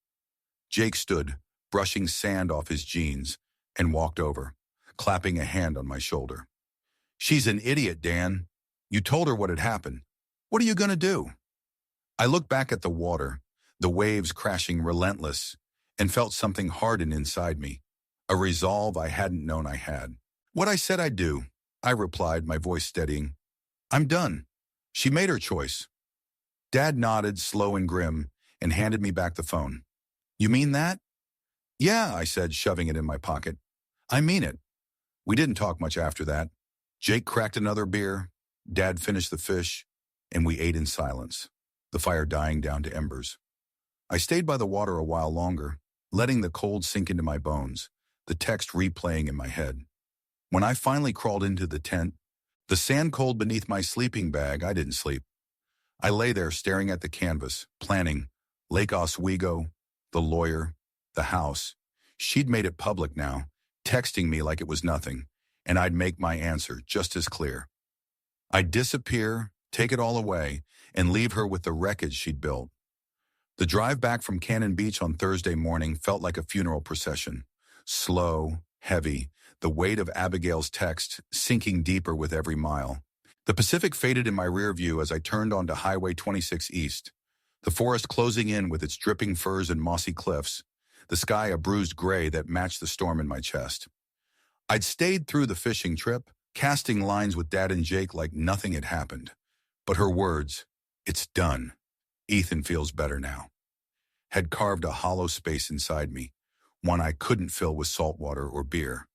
Jake stood, brushing sand off his jeans, and walked over, clapping a hand on my shoulder. "She's an idiot, Dan. You told her what had happened. What are you going to do?" I looked back at the water, the waves crashing relentless, and felt something harden inside me, a resolve I hadn't known I had. "What I said I'd do," I replied, my voice steadying. "I'm done. She made her choice." Dad nodded, slow and grim, and handed me back the phone. "You mean that?" "Yeah," I said, shoving it in my pocket. "I mean it." We didn't talk much after that. Jake cracked another beer, Dad finished the fish, and we ate in silence, the fire dying down to embers. I stayed by the water a while longer, letting the cold sink into my bones, the text replaying in my head. When I finally crawled into the tent, the sand cold beneath my sleeping bag, I didn't sleep. I lay there staring at the canvas, planning Lake Oswego, the lawyer, the house. She'd made it public now, texting me like it was nothing, and I'd make my answer just as clear. I'd disappear, take it all away, and leave her with the wreckage she'd built. The drive back from Cannon Beach on Thursday morning felt like a funeral procession. Slow, heavy, the weight of Abigail's text sinking deeper with every mile. The Pacific faded in my rear view as I turned onto Highway 26 East, the forest closing in with its dripping firs and mossy cliffs, the sky a bruised gray that matched the storm in my chest. I'd stayed through the fishing trip, casting lines with Dad and Jake like nothing had happened. But her words, "It's done. Ethan feels better now," had carved a hollow space inside me, one I couldn't fill with salt water or beer.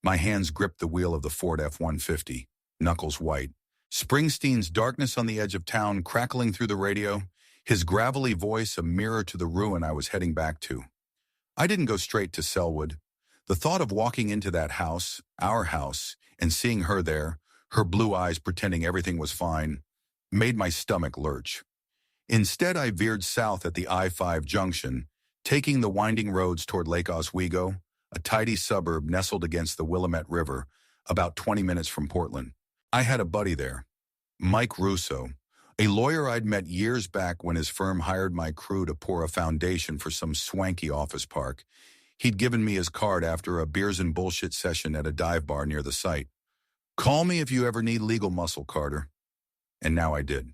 My hands gripped the wheel of the Ford F-150, knuckles white. Springsteen's Darkness on the Edge of Town crackling through the radio, his gravelly voice a mirror to the ruin I was heading back to. I didn't go straight to Sellwood. The thought of walking into that house, our house, and seeing her there, her blue eyes pretending everything was fine, made my stomach lurch. Instead, I veered south at the I-5 junction, taking the winding roads toward Lake Oswego, a tidy suburb nestled against the Willamette River, about 20 minutes from Portland. I had a buddy there, Mike Russo, a lawyer I'd met years back when his firm hired my crew to pour a foundation for some swanky office park. He'd given me his card after a beers and bullshit session at a dive bar near the site. "Call me if you ever need legal muscle, Carter." And now I did.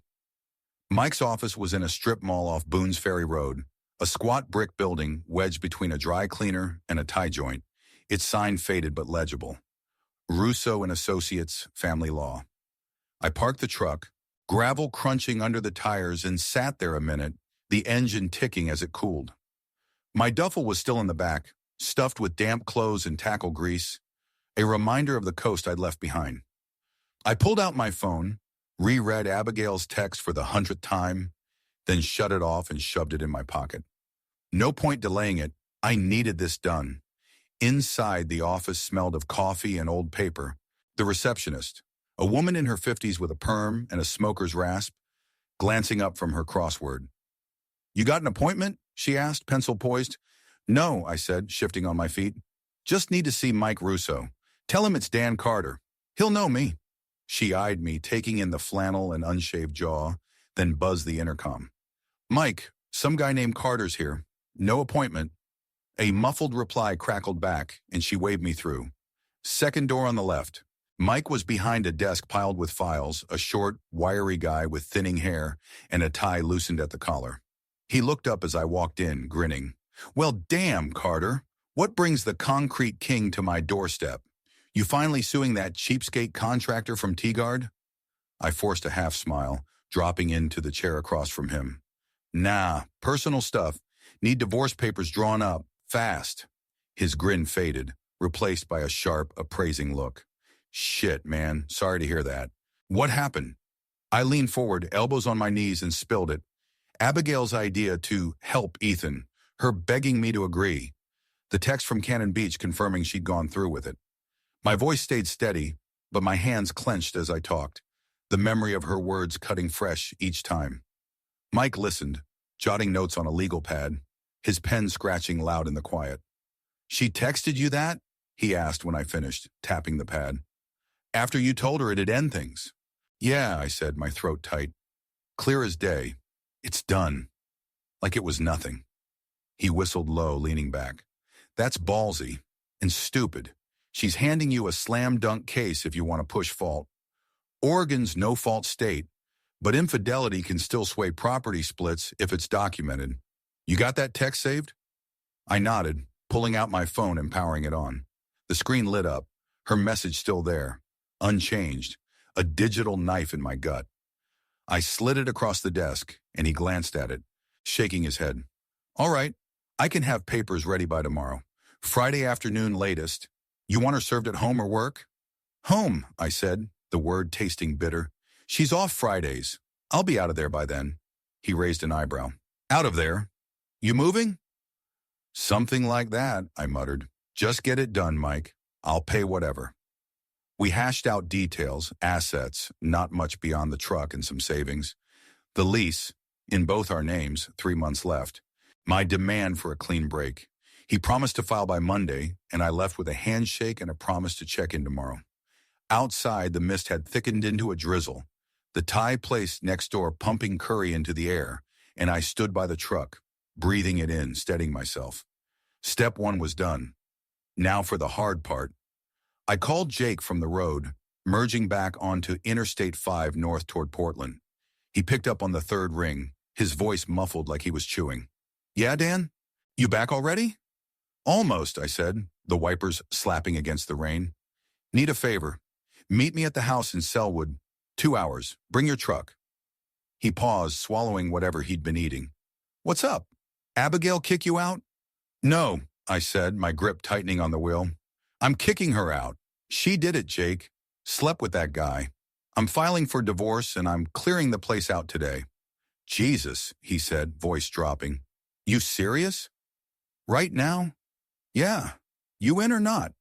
Mike's office was in a strip mall off Boone's Ferry Road, a squat brick building wedged between a dry cleaner and a tie joint, its sign faded but legible. Russo and Associates, Family Law. I parked the truck, gravel crunching under the tires, and sat there a minute, the engine ticking as it cooled. My duffel was still in the back, stuffed with damp clothes and tackle grease, a reminder of the coast I'd left behind. I pulled out my phone, reread Abigail's text for the 100th time, then shut it off and shoved it in my pocket. No point delaying it. I needed this done. Inside, the office smelled of coffee and old paper. The receptionist, a woman in her 50s with a perm and a smoker's rasp, glancing up from her crossword. "You got an appointment?" she asked, pencil poised. "No," I said, shifting on my feet. "Just need to see Mike Russo. Tell him it's Dan Carter. He'll know me." She eyed me, taking in the flannel and unshaved jaw, then buzzed the intercom. "Mike, some guy named Carter's here. No appointment." A muffled reply crackled back, and she waved me through. "Second door on the left." Mike was behind a desk piled with files, a short, wiry guy with thinning hair and a tie loosened at the collar. He looked up as I walked in, grinning. "Well, damn, Carter. What brings the concrete king to my doorstep? You finally suing that cheapskate contractor from Teagard?" I forced a half smile, dropping into the chair across from him. "Nah, personal stuff. Need divorce papers drawn up. Fast." His grin faded, replaced by a sharp, appraising look. "Shit, man. Sorry to hear that. What happened?" I leaned forward, elbows on my knees, and spilled it. Abigail's idea to help Ethan, her begging me to agree. The text from Cannon Beach confirming she'd gone through with it. My voice stayed steady, but my hands clenched as I talked, the memory of her words cutting fresh each time. Mike listened, jotting notes on a legal pad, his pen scratching loud in the quiet. "She texted you that?" he asked when I finished, tapping the pad. "After you told her it'd end things?" "Yeah," I said, my throat tight. Clear as day. "It's done." Like it was nothing. He whistled low, leaning back. "That's ballsy and stupid. She's handing you a slam-dunk case if you want to push fault. Oregon's no-fault state, but infidelity can still sway property splits if it's documented. You got that text saved?" I nodded, pulling out my phone and powering it on. The screen lit up, her message still there, unchanged, a digital knife in my gut. I slid it across the desk, and he glanced at it, shaking his head. "All right, I can have papers ready by tomorrow. Friday afternoon latest. You want her served at home or work?" "Home," I said, the word tasting bitter. "She's off Fridays. I'll be out of there by then." He raised an eyebrow. "Out of there? You moving?" "Something like that," I muttered. "Just get it done, Mike. I'll pay whatever." We hashed out details, assets, not much beyond the truck and some savings. The lease, in both our names, 3 months left. My demand for a clean break. He promised to file by Monday, and I left with a handshake and a promise to check in tomorrow. Outside, the mist had thickened into a drizzle, the Thai place next door pumping curry into the air, and I stood by the truck, breathing it in, steadying myself. Step 1 was done. Now for the hard part. I called Jake from the road, merging back onto Interstate 5 north toward Portland. He picked up on the third ring, his voice muffled like he was chewing. "Yeah, Dan? You back already?" "Almost," I said, the wipers slapping against the rain. "Need a favor. Meet me at the house in Sellwood. 2 hours. Bring your truck." He paused, swallowing whatever he'd been eating. "What's up? Abigail kick you out?" "No," I said, my grip tightening on the wheel. "I'm kicking her out. She did it, Jake. Slept with that guy. I'm filing for divorce and I'm clearing the place out today." "Jesus," he said, voice dropping. "You serious? Right now?" "Yeah. You in or not?"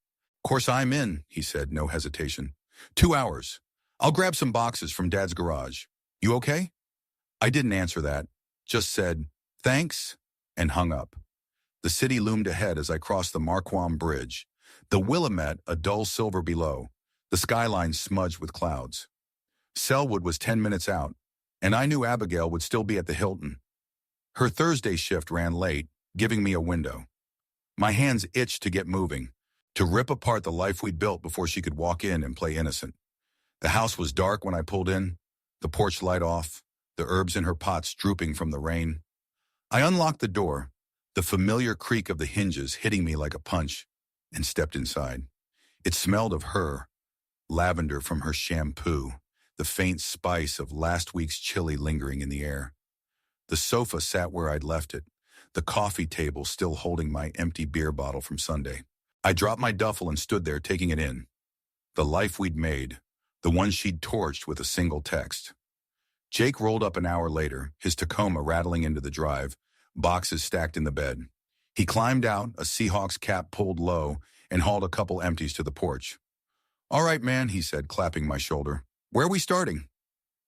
"Course I'm in," he said, no hesitation. 2 hours. I'll grab some boxes from Dad's garage. You okay?" I didn't answer that, just said, "Thanks," and hung up. The city loomed ahead as I crossed the Marquam Bridge, the Willamette a dull silver below, the skyline smudged with clouds. Sellwood was 10 minutes out, and I knew Abigail would still be at the Hilton. Her Thursday shift ran late, giving me a window. My hands itched to get moving, to rip apart the life we'd built before she could walk in and play innocent. The house was dark when I pulled in, the porch light off, the herbs in her pots drooping from the rain. I unlocked the door, the familiar creak of the hinges hitting me like a punch, and stepped inside. It smelled of her, lavender from her shampoo, the faint spice of last week's chili lingering in the air. The sofa sat where I'd left it, the coffee table still holding my empty beer bottle from Sunday. I dropped my duffel and stood there taking it in. The life we'd made, the one she'd torched with a single text. Jake rolled up an hour later, his Tacoma rattling into the drive, boxes stacked in the bed. He climbed out, a Seahawks cap pulled low, and hauled a couple empties to the porch. "All right, man," he said, clapping my shoulder. "Where are we starting?"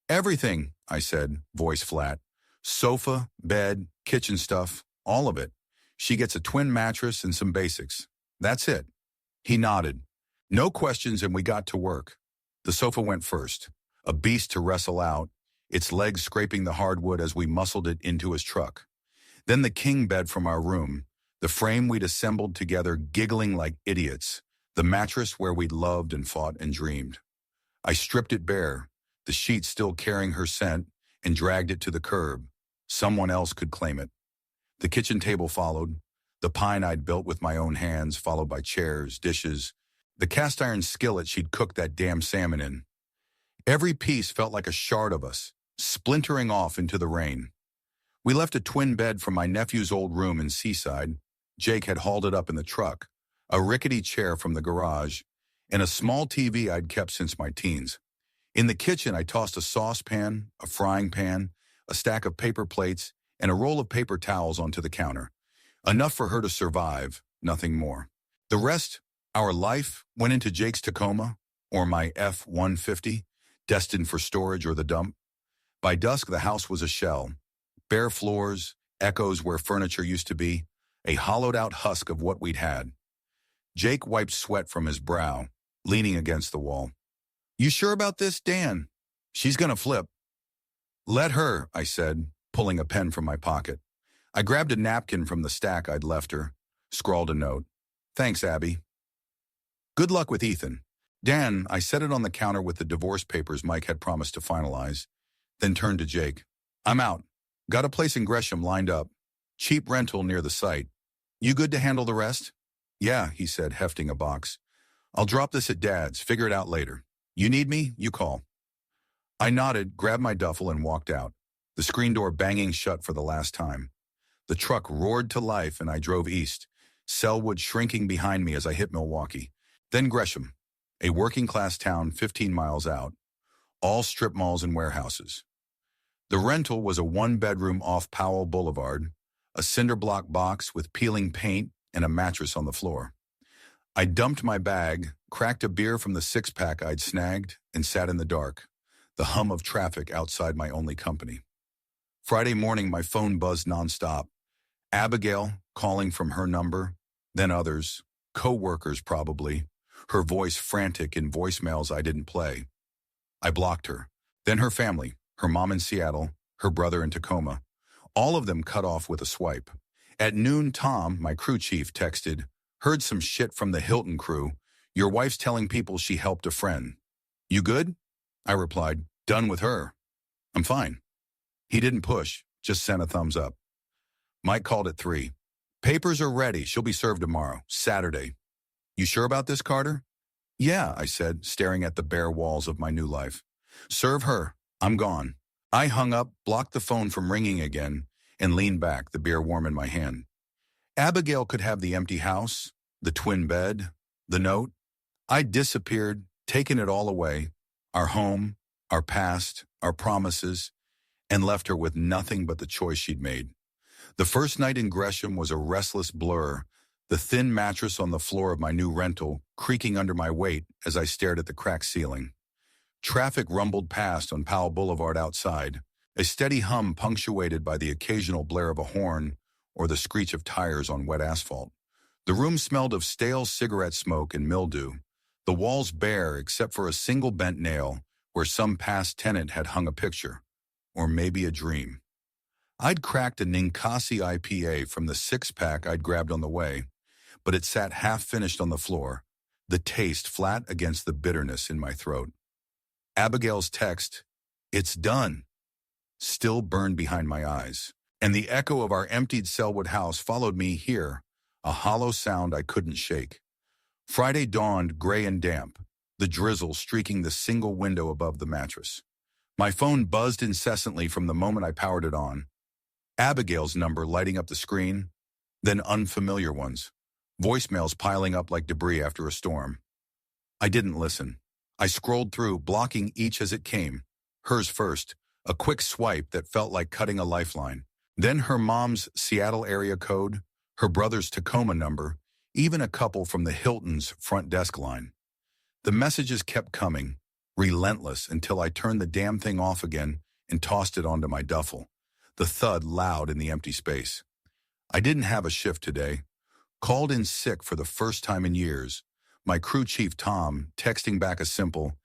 "Everything," I said, voice flat. "Sofa, bed, kitchen stuff, all of it. She gets a twin mattress and some basics. That's it." He nodded. No questions, and we got to work. The sofa went first, a beast to wrestle out, its legs scraping the hardwood as we muscled it into his truck. Then the king bed from our room, the frame we'd assembled together giggling like idiots, the mattress where we'd loved and fought and dreamed. I stripped it bare, the sheets still carrying her scent, and dragged it to the curb. Someone else could claim it. The kitchen table followed, the pine I'd built with my own hands, followed by chairs, dishes, the cast iron skillet she'd cooked that damn salmon in. Every piece felt like a shard of us, splintering off into the rain. We left a twin bed from my nephew's old room in Seaside. Jake had hauled it up in the truck, a rickety chair from the garage, and a small TV I'd kept since my teens. In the kitchen, I tossed a saucepan, a frying pan, a stack of paper plates, and a roll of paper towels onto the counter. Enough for her to survive, nothing more. The rest, our life, went into Jake's Tacoma, or my F-150, destined for storage or the dump. By dusk, the house was a shell. Bare floors, echoes where furniture used to be, a hollowed-out husk of what we'd had. Jake wiped sweat from his brow, leaning against the wall. "You sure about this, Dan? She's gonna flip." "Let her," I said, pulling a pen from my pocket. I grabbed a napkin from the stack I'd left her, scrawled a note. "Thanks, Abby. Good luck with Ethan." "Dan," I set it on the counter with the divorce papers Mike had promised to finalize, then turned to Jake. "I'm out. Got a place in Gresham lined up. Cheap rental near the site. You good to handle the rest?" "Yeah," he said, hefting a box. "I'll drop this at Dad's, figure it out later. You need me, you call." I nodded, grabbed my duffel, and walked out, the screen door banging shut for the last time. The truck roared to life and I drove east, Sellwood shrinking behind me as I hit Milwaukee. Then Gresham, a working-class town 15 miles out, all strip malls and warehouses. The rental was a one-bedroom off Powell Boulevard, a cinder block box with peeling paint and a mattress on the floor. I dumped my bag, cracked a beer from the six-pack I'd snagged, and sat in the dark, the hum of traffic outside my only company. Friday morning, my phone buzzed nonstop. Abigail calling from her number, then others, co-workers probably, her voice frantic in voicemails I didn't play. I blocked her. Then her family, her mom in Seattle, her brother in Tacoma, all of them cut off with a swipe. At noon, Tom, my crew chief, texted, "Heard some shit from the Hilton crew. Your wife's telling people she helped a friend. You good?" I replied, "Done with her. I'm fine." He didn't push, just sent a thumbs up. Mike called at 3. "Papers are ready. She'll be served tomorrow, Saturday. You sure about this, Carter?" "Yeah," I said, staring at the bare walls of my new life. "Serve her. I'm gone." I hung up, blocked the phone from ringing again, and leaned back, the beer warm in my hand. Abigail could have the empty house, the twin bed, the note. I'd disappeared, taken it all away, our home, our past, our promises, and left her with nothing but the choice she'd made. The first night in Gresham was a restless blur, the thin mattress on the floor of my new rental creaking under my weight as I stared at the cracked ceiling. Traffic rumbled past on Powell Boulevard outside, a steady hum punctuated by the occasional blare of a horn or the screech of tires on wet asphalt. The room smelled of stale cigarette smoke and mildew, the walls bare except for a single bent nail where some past tenant had hung a picture, or maybe a dream. I'd cracked a Ninkasi IPA from the six-pack I'd grabbed on the way, but it sat half-finished on the floor, the taste flat against the bitterness in my throat. Abigail's text, "It's done," still burned behind my eyes, and the echo of our emptied Sellwood house followed me here, a hollow sound I couldn't shake. Friday dawned gray and damp, the drizzle streaking the single window above the mattress. My phone buzzed incessantly from the moment I powered it on. Abigail's number lighting up the screen, then unfamiliar ones, voicemails piling up like debris after a storm. I didn't listen. I scrolled through, blocking each as it came. Hers first, a quick swipe that felt like cutting a lifeline. Then her mom's Seattle area code, her brother's Tacoma number, even a couple from the Hilton's front desk line. The messages kept coming, relentless, until I turned the damn thing off again and tossed it onto my duffel, the thud loud in the empty space. I didn't have a shift today. Called in sick for the first time in years. My crew chief, Tom, texting back a simple,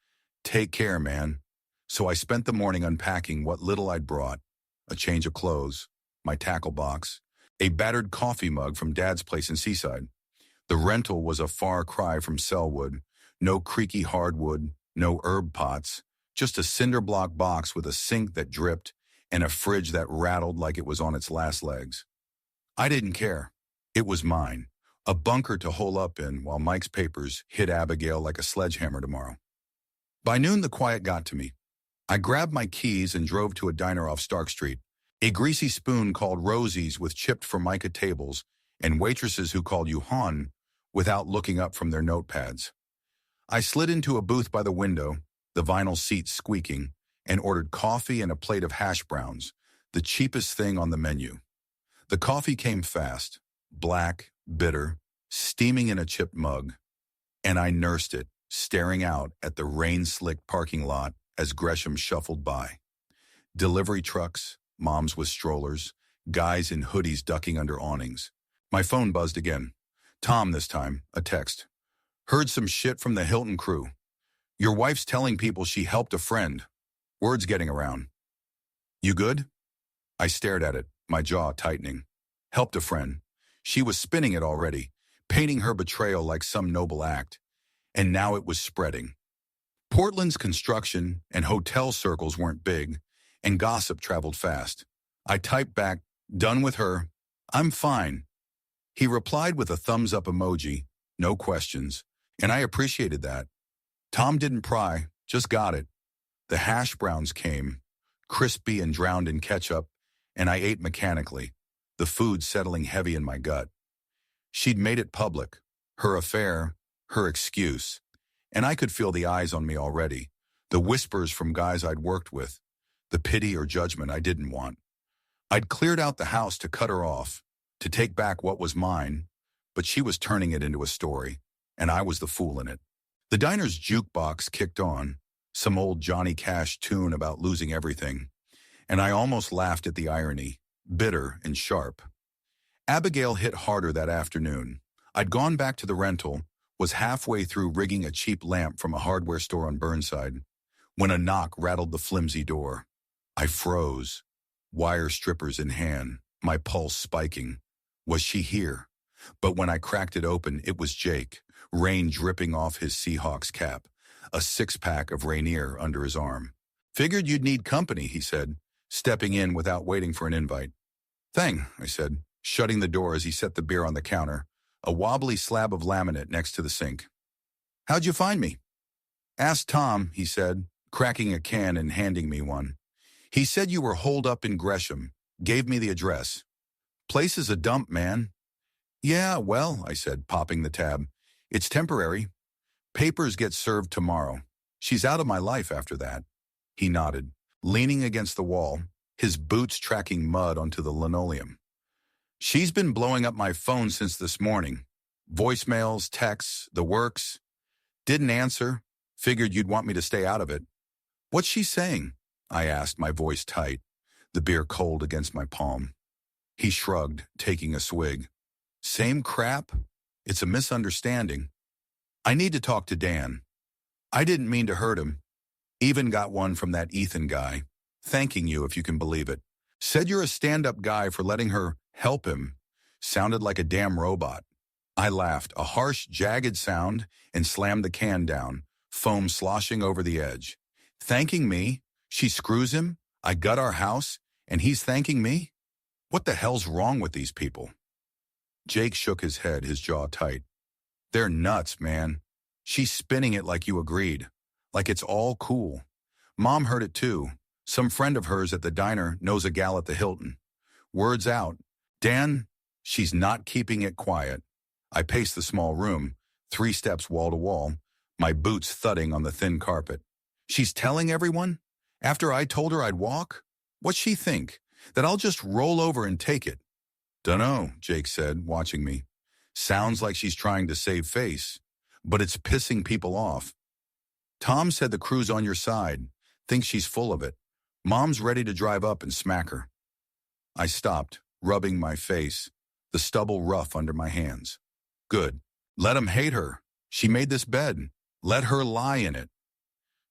"Take care, man." So I spent the morning unpacking what little I'd brought, a change of clothes, my tackle box, a battered coffee mug from Dad's place in Seaside. The rental was a far cry from Sellwood, no creaky hardwood, no herb pots, just a cinder block box with a sink that dripped and a fridge that rattled like it was on its last legs. I didn't care. It was mine, a bunker to hole up in while Mike's papers hit Abigail like a sledgehammer tomorrow. By noon, the quiet got to me. I grabbed my keys and drove to a diner off Stark Street, a greasy spoon called Rosie's with chipped formica tables and waitresses who called you hon without looking up from their notepads. I slid into a booth by the window, the vinyl seats squeaking, and ordered coffee and a plate of hash browns, the cheapest thing on the menu. The coffee came fast, black, bitter, steaming in a chipped mug, and I nursed it, staring out at the rain-slicked parking lot as Gresham shuffled by. Delivery trucks, moms with strollers, guys in hoodies ducking under awnings. My phone buzzed again. Tom this time, a text. Heard some shit from the Hilton crew. Your wife's telling people she helped a friend. Word's getting around. You good? I stared at it, my jaw tightening. Helped a friend. She was spinning it already, painting her betrayal like some noble act. And now it was spreading. Portland's construction and hotel circles weren't big, and gossip traveled fast. I typed back, done with her. I'm fine. He replied with a thumbs-up emoji, no questions, and I appreciated that. Tom didn't pry, just got it. The hash browns came, crispy and drowned in ketchup, and I ate mechanically, the food settling heavy in my gut. She'd made it public, her affair, her excuse, and I could feel the eyes on me already, the whispers from guys I'd worked with, the pity or judgment I didn't want. I'd cleared out the house to cut her off, to take back what was mine, but she was turning it into a story, and I was the fool in it. The diner's jukebox kicked on, some old Johnny Cash tune about losing everything, and I almost laughed at the irony, bitter and sharp. Abigail hit harder that afternoon. I'd gone back to the rental, was halfway through rigging a cheap lamp from a hardware store on Burnside, when a knock rattled the flimsy door. I froze, wire strippers in hand, my pulse spiking. Was she here? But when I cracked it open, it was Jake, rain dripping off his Seahawks cap, a six-pack of Rainier under his arm. Figured you'd need company, he said, stepping in without waiting for an invite. Thing, I said, shutting the door as he set the beer on the counter, a wobbly slab of laminate next to the sink. How'd you find me? Asked Tom, he said, cracking a can and handing me one. He said you were holed up in Gresham, gave me the address. Place is a dump, man. Yeah, well, I said, popping the tab. It's temporary. Papers get served tomorrow. She's out of my life after that. He nodded, leaning against the wall, his boots tracking mud onto the linoleum. She's been blowing up my phone since this morning. Voicemails, texts, the works. Didn't answer. Figured you'd want me to stay out of it. What's she saying? I asked, my voice tight, the beer cold against my palm. He shrugged, taking a swig. Same crap? It's a misunderstanding. I need to talk to Dan. I didn't mean to hurt him. Even got one from that Ethan guy. Thanking you, if you can believe it. Said you're a stand-up guy for letting her help him. Sounded like a damn robot. I laughed, a harsh, jagged sound, and slammed the can down, foam sloshing over the edge. Thanking me? She screws him? I gut our house? And he's thanking me? What the hell's wrong with these people? Jake shook his head, his jaw tight. They're nuts, man. She's spinning it like you agreed. Like it's all cool. Mom heard it too. Some friend of hers at the diner knows a gal at the Hilton. Word's out. Dan, she's not keeping it quiet. I paced the small room, 3 steps wall to wall, my boots thudding on the thin carpet. She's telling everyone? After I told her I'd walk? What's she think? That I'll just roll over and take it? Dunno, Jake said, watching me. Sounds like she's trying to save face, but it's pissing people off. Tom said the crew's on your side, thinks she's full of it. Mom's ready to drive up and smack her. I stopped, rubbing my face, the stubble rough under my hands. Good. Let 'em hate her. She made this bed. Let her lie in it.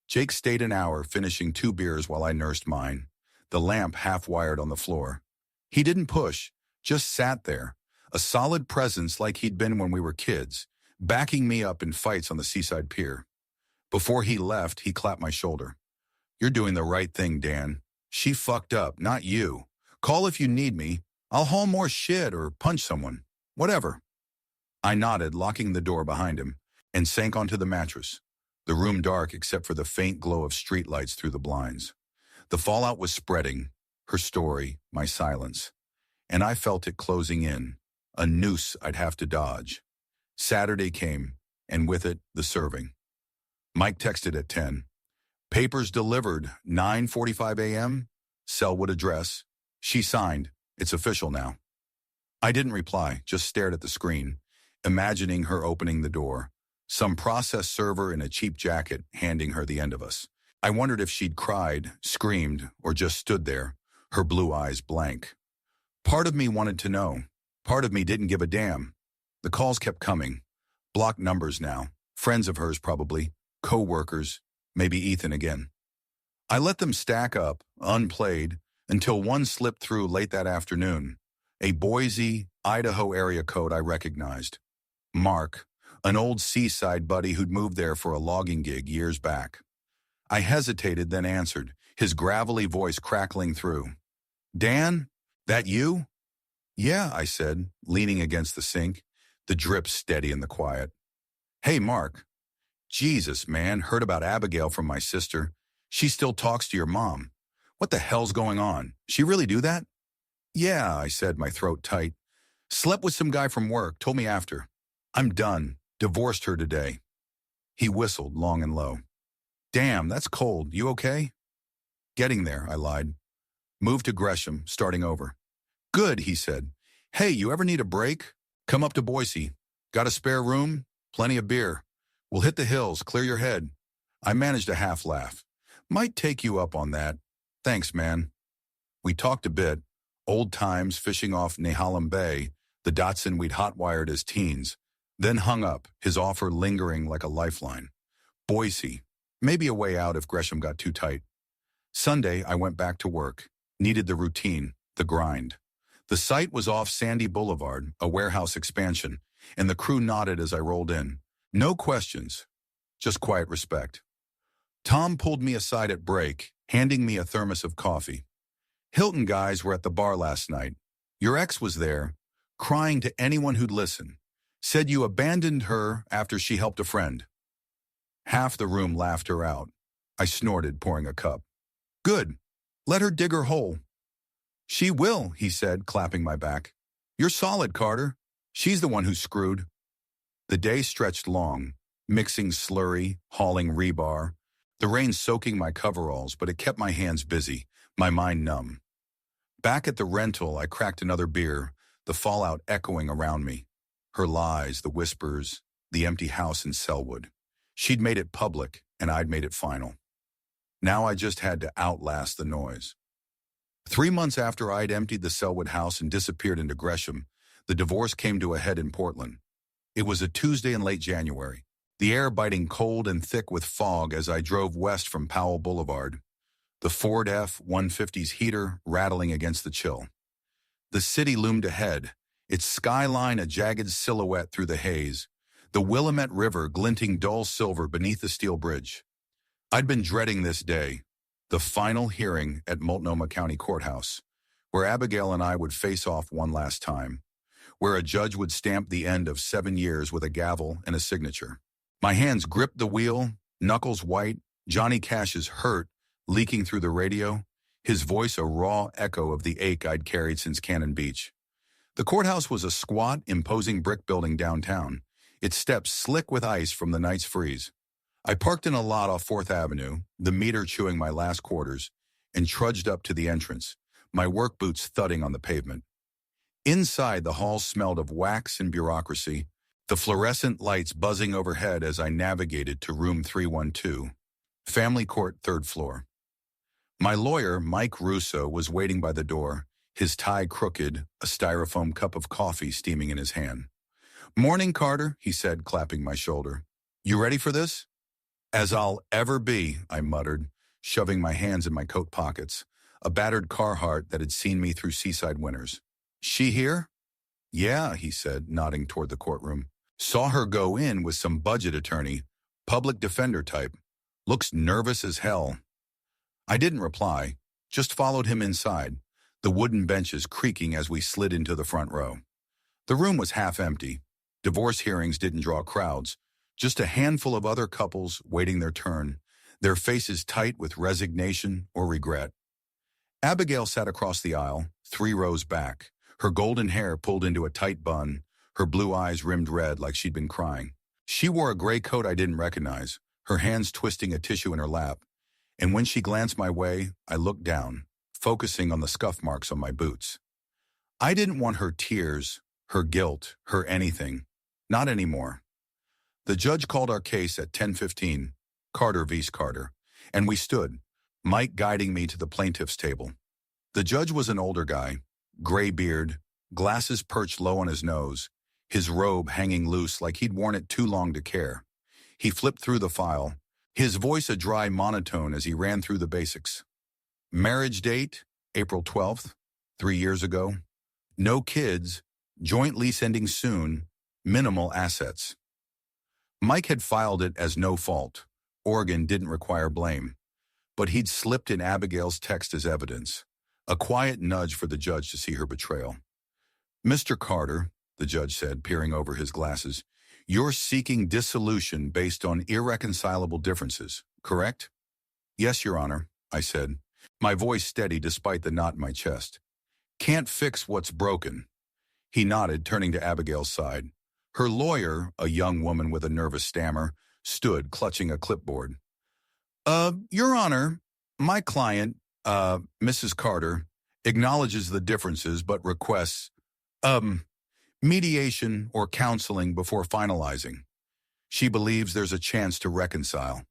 Jake stayed an hour, finishing 2 beers while I nursed mine, the lamp half-wired on the floor. He didn't push, just sat there, a solid presence like he'd been when we were kids, backing me up in fights on the seaside pier. Before he left, he clapped my shoulder. You're doing the right thing, Dan. She fucked up, not you. Call if you need me. I'll haul more shit or punch someone. Whatever. I nodded, locking the door behind him, and sank onto the mattress, the room dark except for the faint glow of streetlights through the blinds. The fallout was spreading, her story, my silence, and I felt it closing in, a noose I'd have to dodge. Saturday came, and with it, the serving. Mike texted at 10. Papers delivered, 9:45 a.m., Sellwood address. She signed. It's official now. I didn't reply, just stared at the screen, imagining her opening the door, some processed server in a cheap jacket handing her the end of us. I wondered if she'd cried, screamed, or just stood there, her blue eyes blank. Part of me wanted to know. Part of me didn't give a damn. The calls kept coming. Blocked numbers now. Friends of hers probably. Co-workers. Maybe Ethan again. I let them stack up, unplayed, until one slipped through late that afternoon. A Boise, Idaho area code I recognized. Mark, an old seaside buddy who'd moved there for a logging gig years back. I hesitated, then answered, his gravelly voice crackling through. Dan, that you? Yeah, I said, leaning against the sink, the drip steady in the quiet. Hey, Mark. Jesus, man, heard about Abigail from my sister. She still talks to your mom. What the hell's going on? She really do that? Yeah, I said, my throat tight. Slept with some guy from work, told me after. I'm done. Divorced her today. He whistled long and low. Damn, that's cold. You okay? Getting there, I lied. Moved to Gresham, starting over. Good, he said. Hey, you ever need a break? Come up to Boise. Got a spare room? Plenty of beer. We'll hit the hills, clear your head. I managed a half laugh. Might take you up on that. Thanks, man. We talked a bit. Old times fishing off Nehalem Bay, the Datsun we'd hot-wired as teens. Then hung up, his offer lingering like a lifeline. Boise. Maybe a way out if Gresham got too tight. Sunday, I went back to work. Needed the routine, the grind. The site was off Sandy Boulevard, a warehouse expansion, and the crew nodded as I rolled in. No questions, just quiet respect. Tom pulled me aside at break, handing me a thermos of coffee. Hilton guys were at the bar last night. Your ex was there, crying to anyone who'd listen. Said you abandoned her after she helped a friend. Half the room laughed her out. I snorted, pouring a cup. Good. Let her dig her hole. She will, he said, clapping my back. You're solid, Carter. She's the one who's screwed. The day stretched long, mixing slurry, hauling rebar. The rain soaking my coveralls, but it kept my hands busy, my mind numb. Back at the rental, I cracked another beer, the fallout echoing around me. Her lies, the whispers, the empty house in Sellwood. She'd made it public, and I'd made it final. Now I just had to outlast the noise. 3 months after I'd emptied the Sellwood house and disappeared into Gresham, the divorce came to a head in Portland. It was a Tuesday in late January, the air biting cold and thick with fog as I drove west from Powell Boulevard, the Ford F-150's heater rattling against the chill. The city loomed ahead, its skyline a jagged silhouette through the haze, the Willamette River glinting dull silver beneath the steel bridge. I'd been dreading this day, the final hearing at Multnomah County Courthouse, where Abigail and I would face off one last time, where a judge would stamp the end of 7 years with a gavel and a signature. My hands gripped the wheel, knuckles white, Johnny Cash's hurt leaking through the radio, his voice a raw echo of the ache I'd carried since Cannon Beach. The courthouse was a squat, imposing brick building downtown, its steps slick with ice from the night's freeze. I parked in a lot off 4th Avenue, the meter chewing my last quarters, and trudged up to the entrance, my work boots thudding on the pavement. Inside, the hall smelled of wax and bureaucracy, the fluorescent lights buzzing overhead as I navigated to room 312, family court, 3rd floor. My lawyer, Mike Russo, was waiting by the door, his tie crooked, a styrofoam cup of coffee steaming in his hand. Morning, Carter, he said, clapping my shoulder. You ready for this? As I'll ever be, I muttered, shoving my hands in my coat pockets, a battered Carhartt that had seen me through seaside winters. She here? Yeah, he said, nodding toward the courtroom. Saw her go in with some budget attorney, public defender type. Looks nervous as hell. I didn't reply, just followed him inside, the wooden benches creaking as we slid into the front row. The room was half empty. Divorce hearings didn't draw crowds, just a handful of other couples waiting their turn, their faces tight with resignation or regret. Abigail sat across the aisle, 3 rows back, her golden hair pulled into a tight bun, her blue eyes rimmed red like she'd been crying. She wore a gray coat I didn't recognize, her hands twisting a tissue in her lap, and when she glanced my way, I looked down, focusing on the scuff marks on my boots. I didn't want her tears, her guilt, her anything. Not anymore. The judge called our case at 10:15, Carter v. Carter, and we stood, Mike guiding me to the plaintiff's table. The judge was an older guy, gray beard, glasses perched low on his nose, his robe hanging loose like he'd worn it too long to care. He flipped through the file, his voice a dry monotone as he ran through the basics. Marriage date, April 12th, 3 years ago. No kids, joint lease ending soon, minimal assets. Mike had filed it as no fault. Oregon didn't require blame. But he'd slipped in Abigail's text as evidence, a quiet nudge for the judge to see her betrayal. Mr. Carter, the judge said, peering over his glasses, you're seeking dissolution based on irreconcilable differences, correct? Yes, Your Honor, I said, my voice steady despite the knot in my chest. Can't fix what's broken. He nodded, turning to Abigail's side. Her lawyer, a young woman with a nervous stammer, stood clutching a clipboard. Your Honor, my client, Mrs. Carter, acknowledges the differences but requests, mediation or counseling before finalizing. She believes there's a chance to reconcile.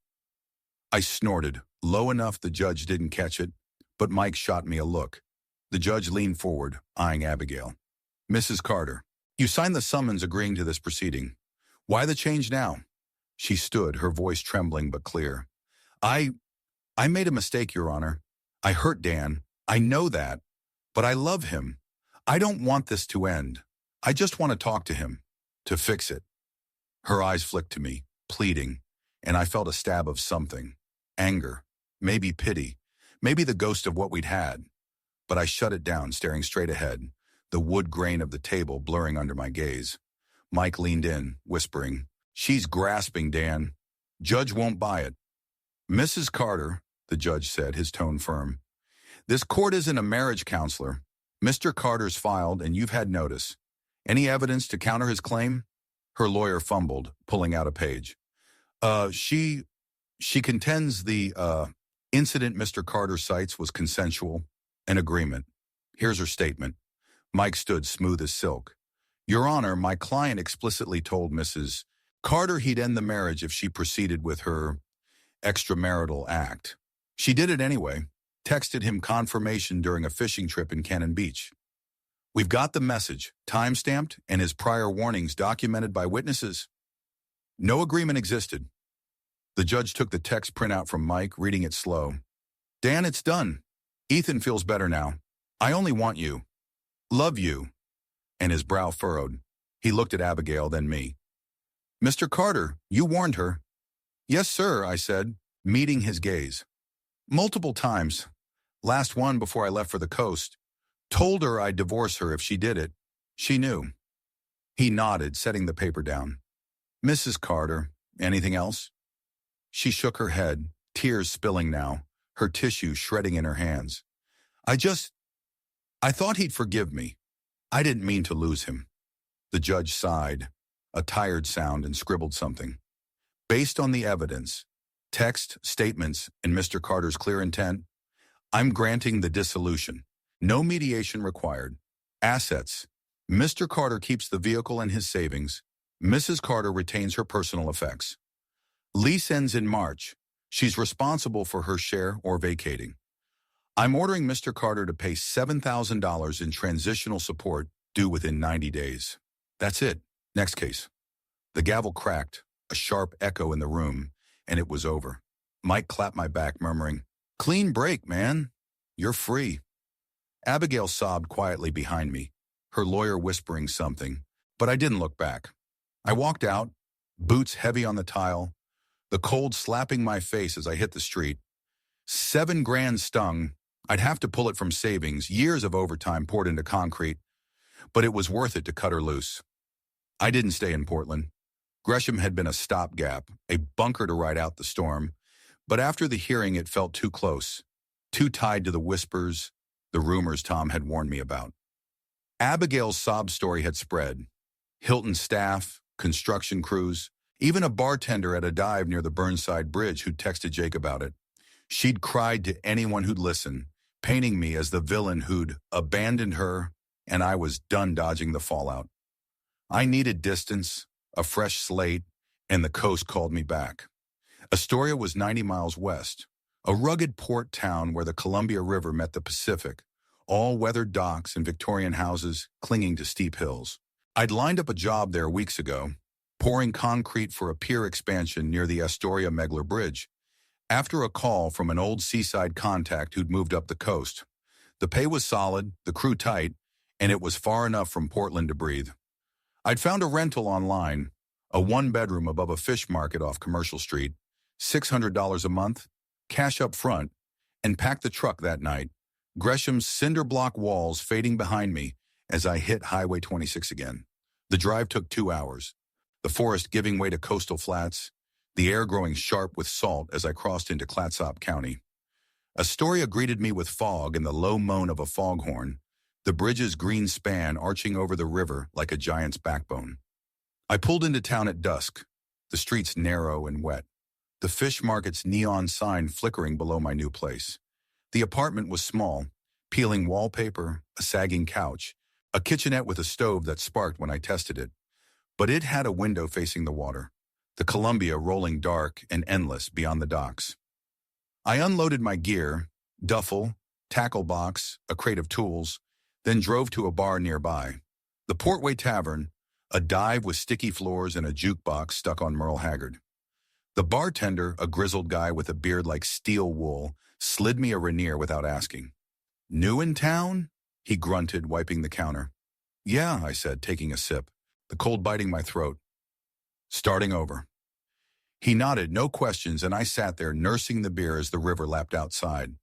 I snorted, low enough the judge didn't catch it, but Mike shot me a look. The judge leaned forward, eyeing Abigail. Mrs. Carter, you signed the summons agreeing to this proceeding. Why the change now? She stood, her voice trembling but clear. I made a mistake, Your Honor. I hurt Dan. I know that. But I love him. I don't want this to end. I just want to talk to him. To fix it. Her eyes flicked to me, pleading, and I felt a stab of something. Anger. Maybe pity. Maybe the ghost of what we'd had. But I shut it down, staring straight ahead, the wood grain of the table blurring under my gaze. Mike leaned in, whispering, She's grasping, Dan. Judge won't buy it. Mrs. Carter, the judge said, his tone firm. This court isn't a marriage counselor. Mr. Carter's filed, and you've had notice. Any evidence to counter his claim? Her lawyer fumbled, pulling out a page. She contends the incident Mr. Carter cites was consensual, an agreement. Here's her statement. Mike stood smooth as silk. Your Honor, my client explicitly told Mrs. Carter he'd end the marriage if she proceeded with her extramarital act. She did it anyway, texted him confirmation during a fishing trip in Cannon Beach. We've got the message, time-stamped, and his prior warnings documented by witnesses. No agreement existed. The judge took the text printout from Mike, reading it slow. Dan, it's done. Ethan feels better now. I only want you. Love you. And his brow furrowed. He looked at Abigail, then me. Mr. Carter, you warned her. Yes, sir, I said, meeting his gaze. Multiple times. Last one before I left for the coast. Told her I'd divorce her if she did it. She knew. He nodded, setting the paper down. Mrs. Carter, anything else? She shook her head, tears spilling now, her tissue shredding in her hands. I thought he'd forgive me. I didn't mean to lose him. The judge sighed, a tired sound, and scribbled something. Based on the evidence, text, statements, and Mr. Carter's clear intent, I'm granting the dissolution. No mediation required. Assets. Mr. Carter keeps the vehicle and his savings. Mrs. Carter retains her personal effects. Lease ends in March. She's responsible for her share or vacating. I'm ordering Mr. Carter to pay $7,000 in transitional support due within 90 days. That's it. Next case. The gavel cracked, a sharp echo in the room, and it was over. Mike clapped my back, murmuring, Clean break, man. You're free. Abigail sobbed quietly behind me, her lawyer whispering something, but I didn't look back. I walked out, boots heavy on the tile, the cold slapping my face as I hit the street. $7,000 stung. I'd have to pull it from savings, years of overtime poured into concrete, but it was worth it to cut her loose. I didn't stay in Portland. Gresham had been a stopgap, a bunker to ride out the storm, but after the hearing it felt too close, too tied to the whispers, the rumors Tom had warned me about. Abigail's sob story had spread. Hilton staff, construction crews, even a bartender at a dive near the Burnside Bridge who'd texted Jake about it. She'd cried to anyone who'd listen, painting me as the villain who'd abandoned her, and I was done dodging the fallout. I needed distance, a fresh slate, and the coast called me back. Astoria was 90 miles west, a rugged port town where the Columbia River met the Pacific, all weathered docks and Victorian houses clinging to steep hills. I'd lined up a job there weeks ago, pouring concrete for a pier expansion near the Astoria Megler Bridge, after a call from an old seaside contact who'd moved up the coast. The pay was solid, the crew tight, and it was far enough from Portland to breathe. I'd found a rental online, a one-bedroom above a fish market off Commercial Street, $600 a month, cash up front, and packed the truck that night, Gresham's cinder block walls fading behind me as I hit Highway 26 again. The drive took 2 hours, the forest giving way to coastal flats, the air growing sharp with salt as I crossed into Clatsop County. Astoria greeted me with fog and the low moan of a foghorn, the bridge's green span arching over the river like a giant's backbone. I pulled into town at dusk, the streets narrow and wet, the fish market's neon sign flickering below my new place. The apartment was small, peeling wallpaper, a sagging couch, a kitchenette with a stove that sparked when I tested it. But it had a window facing the water, the Columbia rolling dark and endless beyond the docks. I unloaded my gear, duffel, tackle box, a crate of tools, then drove to a bar nearby. The Portway Tavern, a dive with sticky floors and a jukebox stuck on Merle Haggard. The bartender, a grizzled guy with a beard like steel wool, slid me a Rainier without asking. "New in town?" he grunted, wiping the counter. "Yeah," I said, taking a sip, the cold biting my throat. "Starting over." He nodded, no questions, and I sat there nursing the beer as the river lapped outside.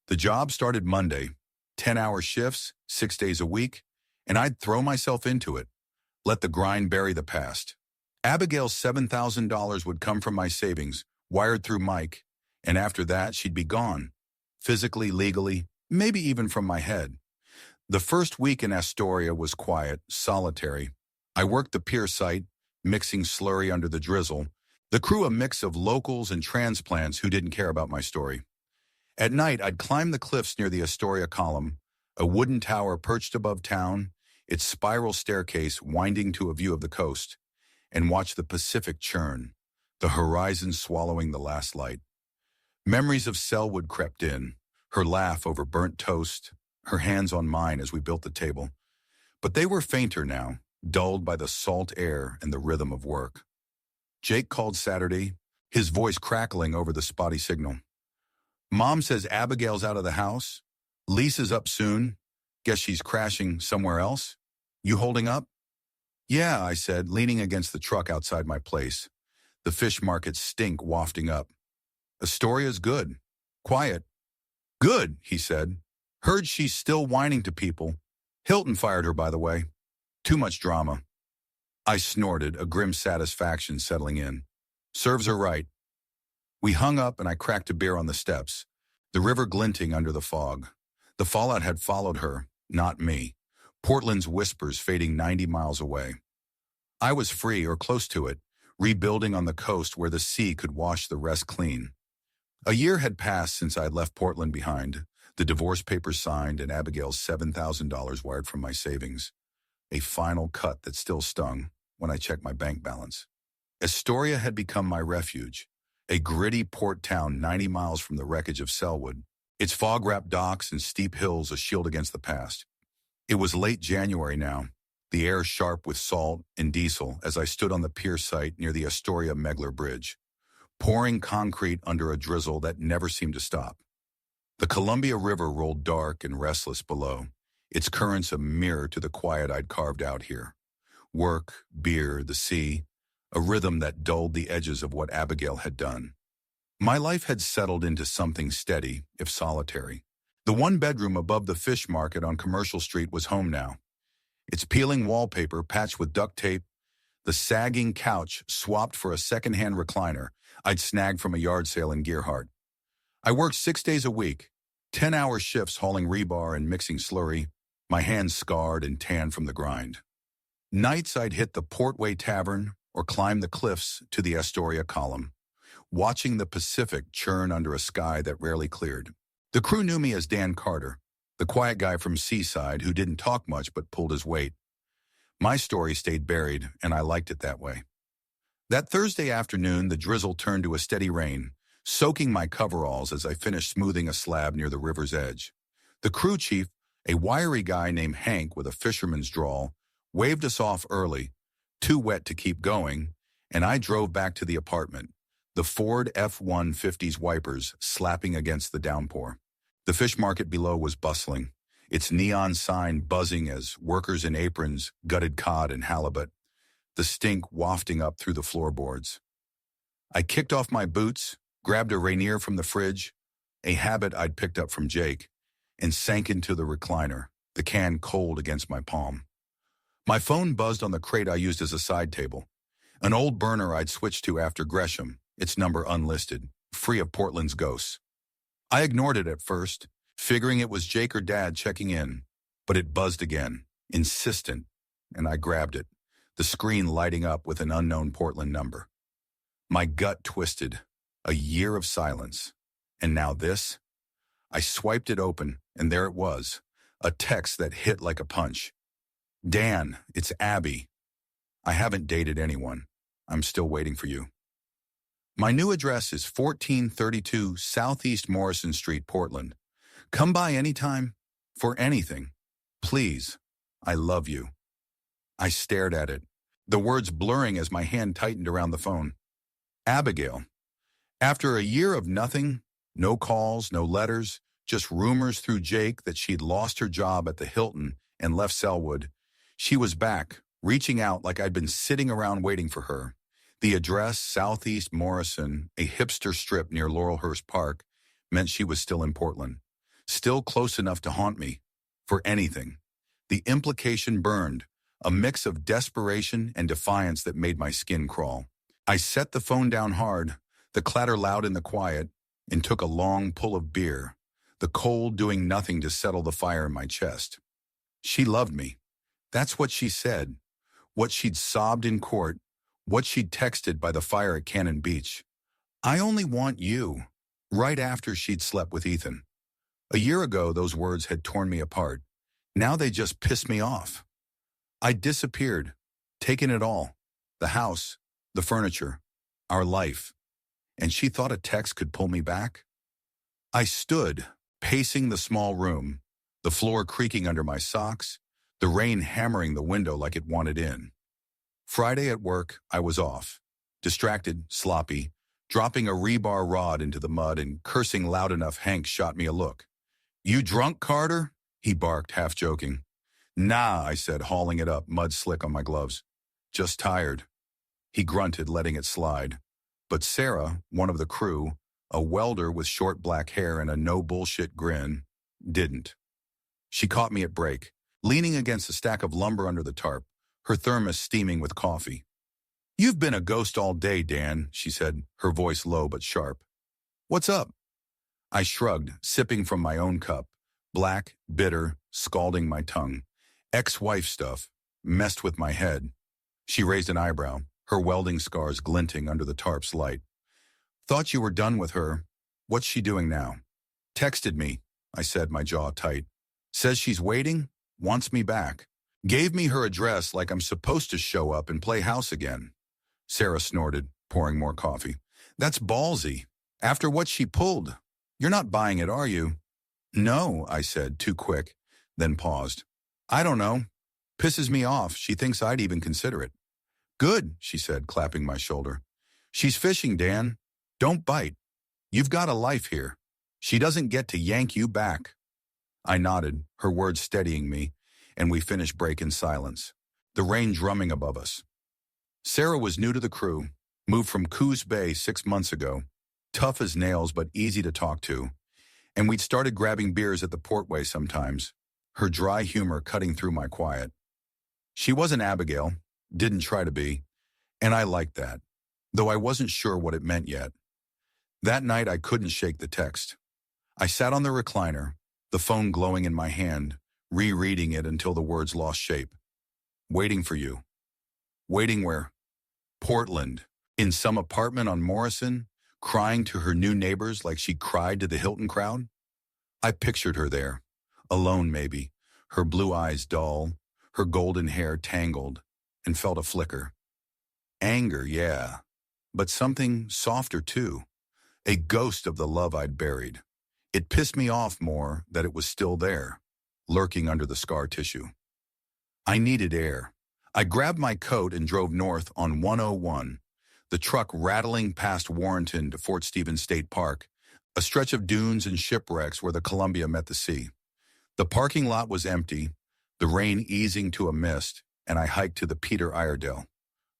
The job started Monday, 10-hour shifts, 6 days a week, and I'd throw myself into it, let the grind bury the past. Abigail's $7,000 would come from my savings, wired through Mike, and after that she'd be gone. Physically, legally, maybe even from my head. The first week in Astoria was quiet, solitary. I worked the pier site, mixing slurry under the drizzle, the crew a mix of locals and transplants who didn't care about my story. At night, I'd climb the cliffs near the Astoria Column, a wooden tower perched above town, its spiral staircase winding to a view of the coast, and watch the Pacific churn, the horizon swallowing the last light. Memories of Sellwood crept in, her laugh over burnt toast, her hands on mine as we built the table. But they were fainter now, dulled by the salt air and the rhythm of work. Jake called Saturday, his voice crackling over the spotty signal. "Mom says Abigail's out of the house. Lisa's up soon. Guess she's crashing somewhere else. You holding up?" "Yeah," I said, leaning against the truck outside my place, the fish market stink wafting up. "Astoria's good. Quiet." "Good," he said. "Heard she's still whining to people. Hilton fired her, by the way. Too much drama." I snorted, a grim satisfaction settling in. Serves her right. We hung up and I cracked a beer on the steps, the river glinting under the fog. The fallout had followed her, not me. Portland's whispers fading 90 miles away. I was free or close to it, rebuilding on the coast where the sea could wash the rest clean. A year had passed since I had left Portland behind, the divorce papers signed and Abigail's $7,000 wired from my savings. A final cut that still stung when I checked my bank balance. Astoria had become my refuge, a gritty port town 90 miles from the wreckage of Sellwood, its fog-wrapped docks and steep hills a shield against the past. It was late January now, the air sharp with salt and diesel as I stood on the pier site near the Astoria Megler Bridge, pouring concrete under a drizzle that never seemed to stop. The Columbia River rolled dark and restless below, its currents a mirror to the quiet I'd carved out here. Work, beer, the sea, a rhythm that dulled the edges of what Abigail had done. My life had settled into something steady, if solitary. The one bedroom above the fish market on Commercial Street was home now. Its peeling wallpaper patched with duct tape, the sagging couch swapped for a second-hand recliner I'd snagged from a yard sale in Gearhart. I worked 6 days a week, 10-hour shifts hauling rebar and mixing slurry, my hands scarred and tanned from the grind. Nights I'd hit the Portway Tavern or climb the cliffs to the Astoria Column, watching the Pacific churn under a sky that rarely cleared. The crew knew me as Dan Carter, the quiet guy from Seaside who didn't talk much but pulled his weight. My story stayed buried, and I liked it that way. That Thursday afternoon, the drizzle turned to a steady rain, soaking my coveralls as I finished smoothing a slab near the river's edge. The crew chief, a wiry guy named Hank with a fisherman's drawl, waved us off early, too wet to keep going, and I drove back to the apartment, the Ford F-150's wipers slapping against the downpour. The fish market below was bustling, its neon sign buzzing as workers in aprons gutted cod and halibut, the stink wafting up through the floorboards. I kicked off my boots, grabbed a Rainier from the fridge, a habit I'd picked up from Jake, and sank into the recliner, the can cold against my palm. My phone buzzed on the crate I used as a side table, an old burner I'd switched to after Gresham, its number unlisted, free of Portland's ghosts. I ignored it at first, figuring it was Jake or Dad checking in, but it buzzed again, insistent, and I grabbed it, the screen lighting up with an unknown Portland number. My gut twisted, a year of silence, and now this? I swiped it open, and there it was, a text that hit like a punch. Dan, it's Abby. I haven't dated anyone. I'm still waiting for you. My new address is 1432 Southeast Morrison Street, Portland. Come by anytime, for anything. Please, I love you. I stared at it, the words blurring as my hand tightened around the phone. Abigail. After a year of nothing, no calls, no letters, just rumors through Jake that she'd lost her job at the Hilton and left Sellwood, she was back, reaching out like I'd been sitting around waiting for her. The address, Southeast Morrison, a hipster strip near Laurelhurst Park, meant she was still in Portland, still close enough to haunt me, for anything. The implication burned, a mix of desperation and defiance that made my skin crawl. I set the phone down hard, the clatter loud in the quiet, and took a long pull of beer, the cold doing nothing to settle the fire in my chest. She loved me. That's what she said, what she'd sobbed in court, what she'd texted by the fire at Cannon Beach. I only want you, right after she'd slept with Ethan. A year ago, those words had torn me apart. Now they just pissed me off. I'd disappeared, taken it all, the house, the furniture, our life, and she thought a text could pull me back? I stood, pacing the small room, the floor creaking under my socks, the rain hammering the window like it wanted in. Friday at work, I was off, distracted, sloppy, dropping a rebar rod into the mud and cursing loud enough Hank shot me a look. You drunk, Carter? He barked, half joking. Nah, I said, hauling it up, mud slick on my gloves. Just tired. He grunted, letting it slide. But Sarah, one of the crew, a welder with short black hair and a no-bullshit grin, didn't. She caught me at break, leaning against a stack of lumber under the tarp, her thermos steaming with coffee. You've been a ghost all day, Dan, she said, her voice low but sharp. What's up? I shrugged, sipping from my own cup, black, bitter, scalding my tongue. Ex-wife stuff, messed with my head. She raised an eyebrow, her welding scars glinting under the tarp's light. Thought you were done with her. What's she doing now? Texted me, I said, my jaw tight. Says she's waiting, wants me back. Gave me her address like I'm supposed to show up and play house again. Sarah snorted, pouring more coffee. That's ballsy. After what she pulled. You're not buying it, are you? No, I said, too quick, then paused. I don't know. Pisses me off. She thinks I'd even consider it. Good, she said, clapping my shoulder. She's fishing, Dan. Don't bite. You've got a life here. She doesn't get to yank you back. I nodded, her words steadying me, and we finished break in silence, the rain drumming above us. Sarah was new to the crew, moved from Coos Bay 6 months ago, tough as nails but easy to talk to, and we'd started grabbing beers at the Portway sometimes, her dry humor cutting through my quiet. She wasn't Abigail, didn't try to be, and I liked that, though I wasn't sure what it meant yet. That night I couldn't shake the text. I sat on the recliner, the phone glowing in my hand, rereading it until the words lost shape. Waiting for you. Waiting where? Portland, in some apartment on Morrison, crying to her new neighbors like she cried to the Hilton crowd? I pictured her there, alone maybe, her blue eyes dull, her golden hair tangled, and felt a flicker. Anger, yeah. But something softer too. A ghost of the love I'd buried. It pissed me off more that it was still there, lurking under the scar tissue. I needed air. I grabbed my coat and drove north on 101, the truck rattling past Warrenton to Fort Stevens State Park, a stretch of dunes and shipwrecks where the Columbia met the sea. The parking lot was empty, the rain easing to a mist, and I hiked to the Peter Iredale,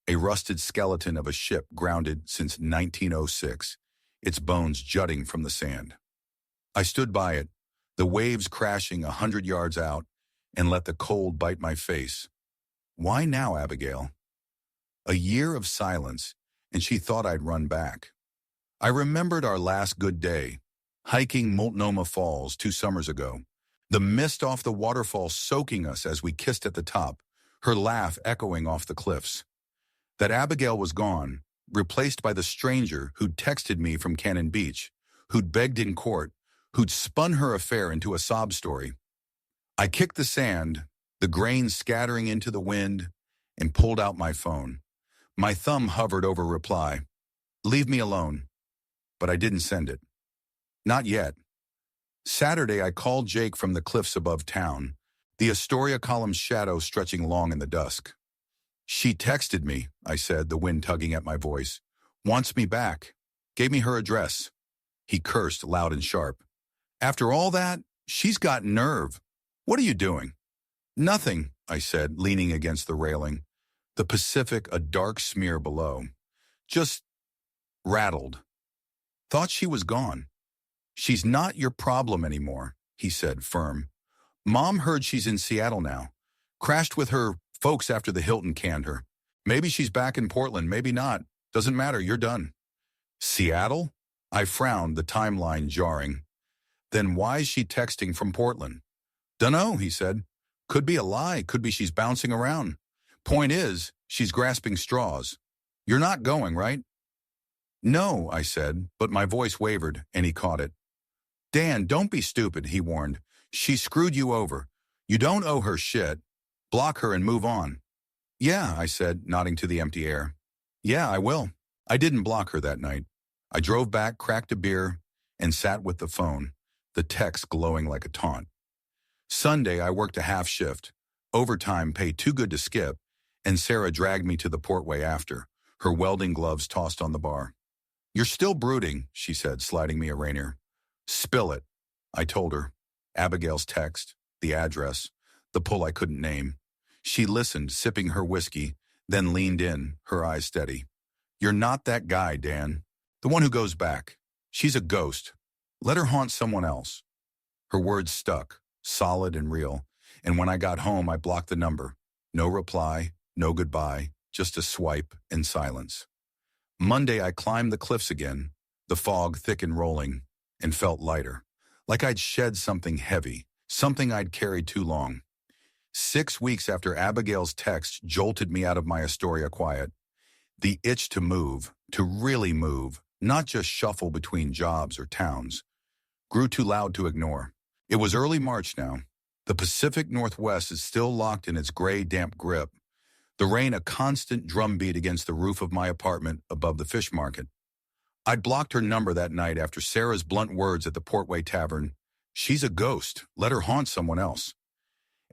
a rusted skeleton of a ship grounded since 1906, its bones jutting from the sand. I stood by it, the waves crashing 100 yards out, and let the cold bite my face. Why now, Abigail? A year of silence, and she thought I'd run back. I remembered our last good day, hiking Multnomah Falls 2 summers ago, the mist off the waterfall soaking us as we kissed at the top, her laugh echoing off the cliffs. That Abigail was gone, replaced by the stranger who'd texted me from Cannon Beach, who'd begged in court, who'd spun her affair into a sob story. I kicked the sand, the grain scattering into the wind, and pulled out my phone. My thumb hovered over reply. Leave me alone. But I didn't send it. Not yet. Saturday, I called Jake from the cliffs above town, the Astoria column's shadow stretching long in the dusk. She texted me, I said, the wind tugging at my voice. Wants me back. Gave me her address. He cursed loud and sharp. After all that, she's got nerve. What are you doing? Nothing, I said, leaning against the railing. The Pacific a dark smear below. Just rattled. Thought she was gone. She's not your problem anymore, he said, firm. Mom heard she's in Seattle now. Crashed with her folks after the Hilton canned her. Maybe she's back in Portland, maybe not. Doesn't matter, you're done. Seattle? I frowned, the timeline jarring. Then why's she texting from Portland? Dunno, he said. Could be a lie, could be she's bouncing around. Point is, she's grasping straws. You're not going, right? No, I said, but my voice wavered, and he caught it. Dan, don't be stupid, he warned. She screwed you over. You don't owe her shit. Block her and move on. Yeah, I said, nodding to the empty air. Yeah, I will. I didn't block her that night. I drove back, cracked a beer, and sat with the phone, the text glowing like a taunt. Sunday, I worked a half shift. Overtime paid too good to skip, and Sarah dragged me to the portway after, her welding gloves tossed on the bar. You're still brooding, she said, sliding me a Rainier. Spill it, I told her. Abigail's text, the address, the pull I couldn't name. She listened, sipping her whiskey, then leaned in, her eyes steady. You're not that guy, Dan. The one who goes back. She's a ghost. Let her haunt someone else. Her words stuck, solid and real, and when I got home, I blocked the number. No reply, no goodbye, just a swipe and silence. Monday, I climbed the cliffs again, the fog thick and rolling, and felt lighter, like I'd shed something heavy, something I'd carried too long. 6 weeks after Abigail's text jolted me out of my Astoria quiet, the itch to move, to really move, not just shuffle between jobs or towns, grew too loud to ignore. It was early March now. The Pacific Northwest is still locked in its gray, damp grip. The rain a constant drumbeat against the roof of my apartment above the fish market. I'd blocked her number that night after Sarah's blunt words at the Portway Tavern. She's a ghost. Let her haunt someone else.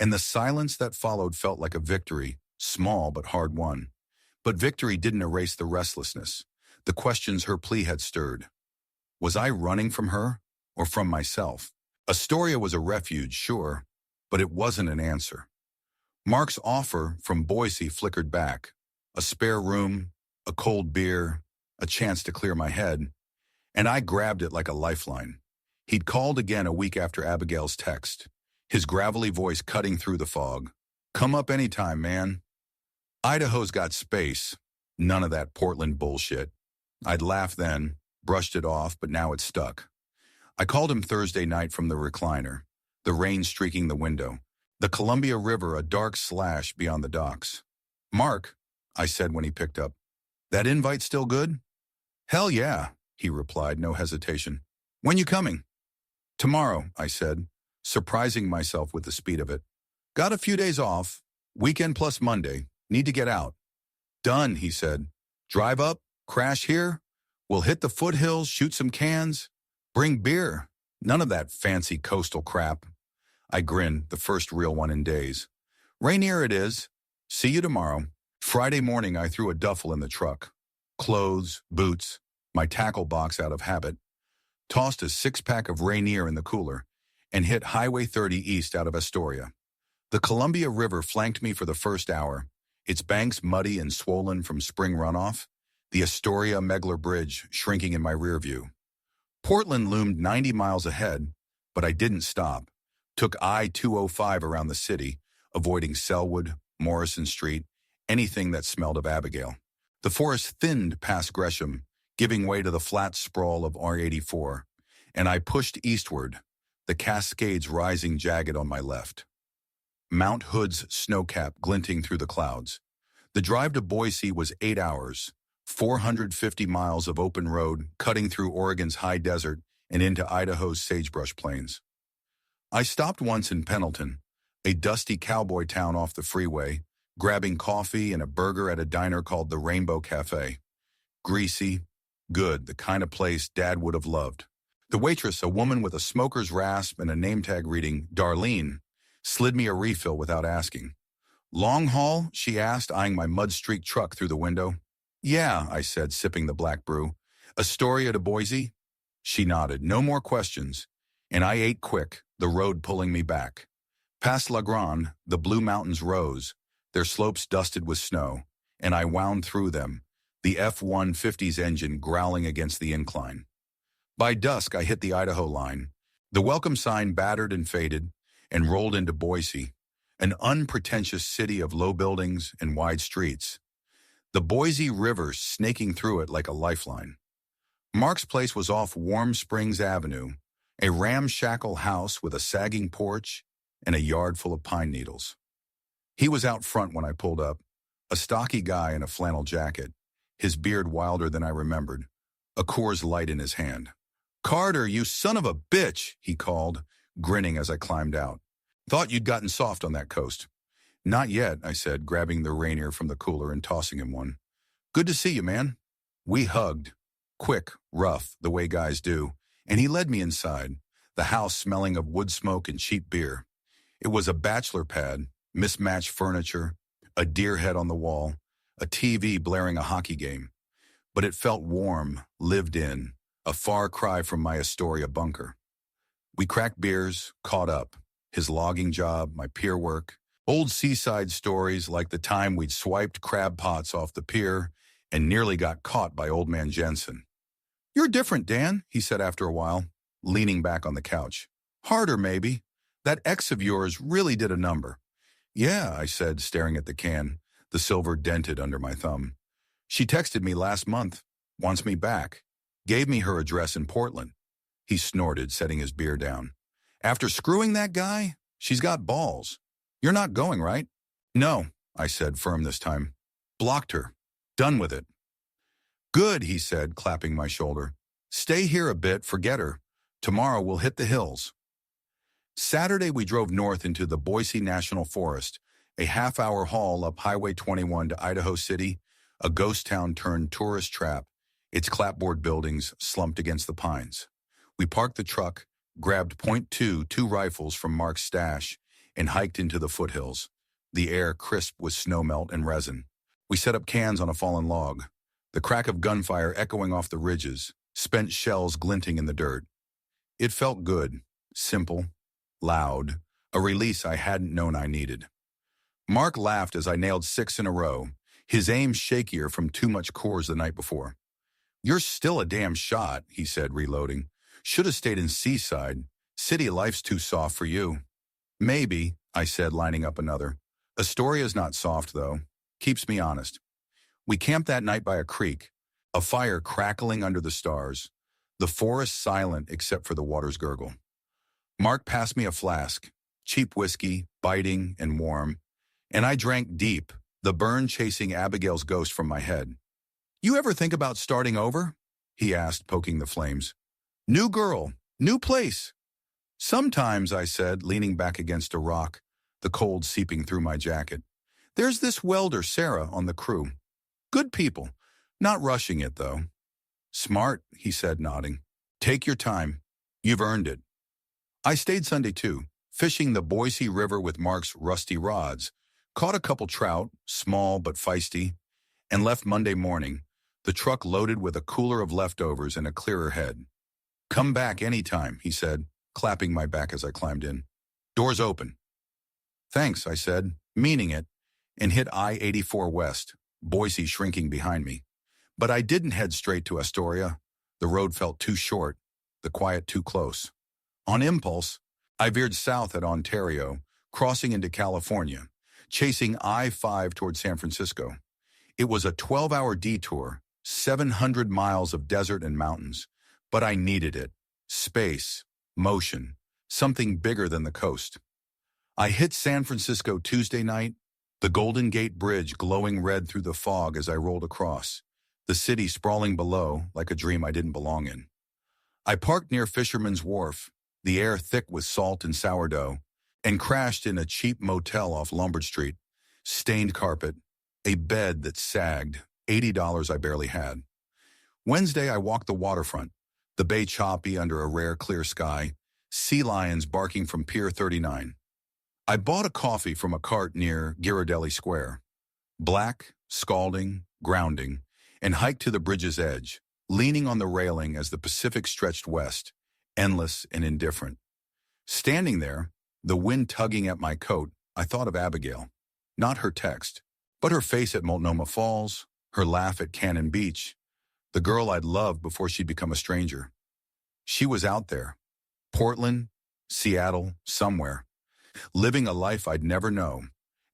And the silence that followed felt like a victory, small but hard won. But victory didn't erase the restlessness, the questions her plea had stirred. Was I running from her or from myself? Astoria was a refuge, sure, but it wasn't an answer. Mark's offer from Boise flickered back. A spare room, a cold beer, a chance to clear my head, and I grabbed it like a lifeline. He'd called again a week after Abigail's text, his gravelly voice cutting through the fog. Come up anytime, man. Idaho's got space. None of that Portland bullshit. I'd laughed then, brushed it off, but now it's stuck. I called him Thursday night from the recliner, the rain streaking the window, the Columbia River a dark slash beyond the docks. Mark, I said when he picked up, that invite still good? Hell yeah, he replied, no hesitation. When you coming? Tomorrow, I said, surprising myself with the speed of it. Got a few days off, weekend plus Monday, need to get out. Done, he said, Drive up, crash here. We'll hit the foothills, shoot some cans. Bring beer. None of that fancy coastal crap. I grinned, the first real one in days. Rainier it is. See you tomorrow. Friday morning, I threw a duffel in the truck. Clothes, boots, my tackle box out of habit. Tossed a six-pack of Rainier in the cooler, and hit Highway 30 east out of Astoria. The Columbia River flanked me for the first hour, its banks muddy and swollen from spring runoff, the Astoria Megler Bridge shrinking in my rear view. Portland loomed 90 miles ahead, but I didn't stop. Took I-205 around the city, avoiding Sellwood, Morrison Street, anything that smelled of Abigail. The forest thinned past Gresham, giving way to the flat sprawl of R-84, and I pushed eastward, the Cascades rising jagged on my left. Mount Hood's snowcap glinting through the clouds. The drive to Boise was 8 hours, 450 miles of open road cutting through Oregon's high desert and into Idaho's sagebrush plains. I stopped once in Pendleton, a dusty cowboy town off the freeway, grabbing coffee and a burger at a diner called the Rainbow Cafe. Greasy, good, the kind of place Dad would have loved. The waitress, a woman with a smoker's rasp and a name tag reading Darlene, slid me a refill without asking. Long haul? She asked, eyeing my mud-streaked truck through the window. Yeah, I said, sipping the black brew. Astoria to Boise? She nodded. No more questions. And I ate quick, the road pulling me back. Past La Grande, the Blue Mountains rose, their slopes dusted with snow, and I wound through them, the F-150's engine growling against the incline. By dusk, I hit the Idaho line. The welcome sign battered and faded, and rolled into Boise, an unpretentious city of low buildings and wide streets. The Boise River snaking through it like a lifeline. Mark's place was off Warm Springs Avenue, a ramshackle house with a sagging porch and a yard full of pine needles. He was out front when I pulled up, a stocky guy in a flannel jacket, his beard wilder than I remembered, a Coors Light in his hand. "Carter, you son of a bitch," he called, grinning as I climbed out. "Thought you'd gotten soft on that coast." "Not yet," I said, grabbing the Rainier from the cooler and tossing him one. "Good to see you, man." We hugged, quick, rough, the way guys do, and he led me inside, the house smelling of wood smoke and cheap beer. It was a bachelor pad, mismatched furniture, a deer head on the wall, a TV blaring a hockey game. But it felt warm, lived in, a far cry from my Astoria bunker. We cracked beers, caught up, his logging job, my pier work, old seaside stories like the time we'd swiped crab pots off the pier and nearly got caught by old man Jensen. "You're different, Dan," he said after a while, leaning back on the couch. "Harder, maybe. That ex of yours really did a number." "Yeah," I said, staring at the can, the silver dented under my thumb. "She texted me last month, wants me back, gave me her address in Portland." He snorted, setting his beer down. "After screwing that guy? She's got balls. You're not going, right?" "No," I said, firm this time. "Blocked her. Done with it." "Good," he said, clapping my shoulder. "Stay here a bit, forget her. Tomorrow we'll hit the hills." Saturday we drove north into the Boise National Forest, a half-hour haul up Highway 21 to Idaho City, a ghost town turned tourist trap, its clapboard buildings slumped against the pines. We parked the truck, grabbed .22 two rifles from Mark's stash, and hiked into the foothills, the air crisp with snowmelt and resin. We set up cans on a fallen log, the crack of gunfire echoing off the ridges, spent shells glinting in the dirt. It felt good, simple, loud, a release I hadn't known I needed. Mark laughed as I nailed 6 in a row, his aim shakier from too much Coors the night before. "You're still a damn shot," he said, reloading. "Should have stayed in Seaside. City life's too soft for you." "Maybe," I said, lining up another. "Astoria's not soft, though. Keeps me honest." We camped that night by a creek, a fire crackling under the stars, the forest silent except for the water's gurgle. Mark passed me a flask, cheap whiskey, biting and warm, and I drank deep, the burn chasing Abigail's ghost from my head. "You ever think about starting over?" he asked, poking the flames. "New girl, new place." "Sometimes," I said, leaning back against a rock, the cold seeping through my jacket. "There's this welder, Sarah, on the crew. Good people. Not rushing it, though. Smart, he said, nodding. Take your time. You've earned it. I stayed Sunday too, fishing the Boise River with Mark's rusty rods, caught a couple trout, small but feisty, and left Monday morning, the truck loaded with a cooler of leftovers and a clearer head. Come back anytime, he said, clapping my back as I climbed in. Doors open. Thanks, I said, meaning it, and hit I-84 West, Boise shrinking behind me. But I didn't head straight to Astoria. The road felt too short, the quiet too close. On impulse, I veered south at Ontario, crossing into California, chasing I-5 toward San Francisco. It was a 12-hour detour, 700 miles of desert and mountains, but I needed it. Space, motion, something bigger than the coast. I hit San Francisco Tuesday night, the Golden Gate Bridge glowing red through the fog as I rolled across, the city sprawling below like a dream I didn't belong in. I parked near Fisherman's Wharf, the air thick with salt and sourdough, and crashed in a cheap motel off Lombard Street. Stained carpet, a bed that sagged, $80 I barely had. Wednesday, I walked the waterfront, the bay choppy under a rare clear sky, sea lions barking from Pier 39. I bought a coffee from a cart near Ghirardelli Square. Black, scalding, grounding, and hiked to the bridge's edge, leaning on the railing as the Pacific stretched west, endless and indifferent. Standing there, the wind tugging at my coat, I thought of Abigail. Not her text, but her face at Multnomah Falls, her laugh at Cannon Beach, the girl I'd loved before she'd become a stranger. She was out there, Portland, Seattle, somewhere, living a life I'd never know,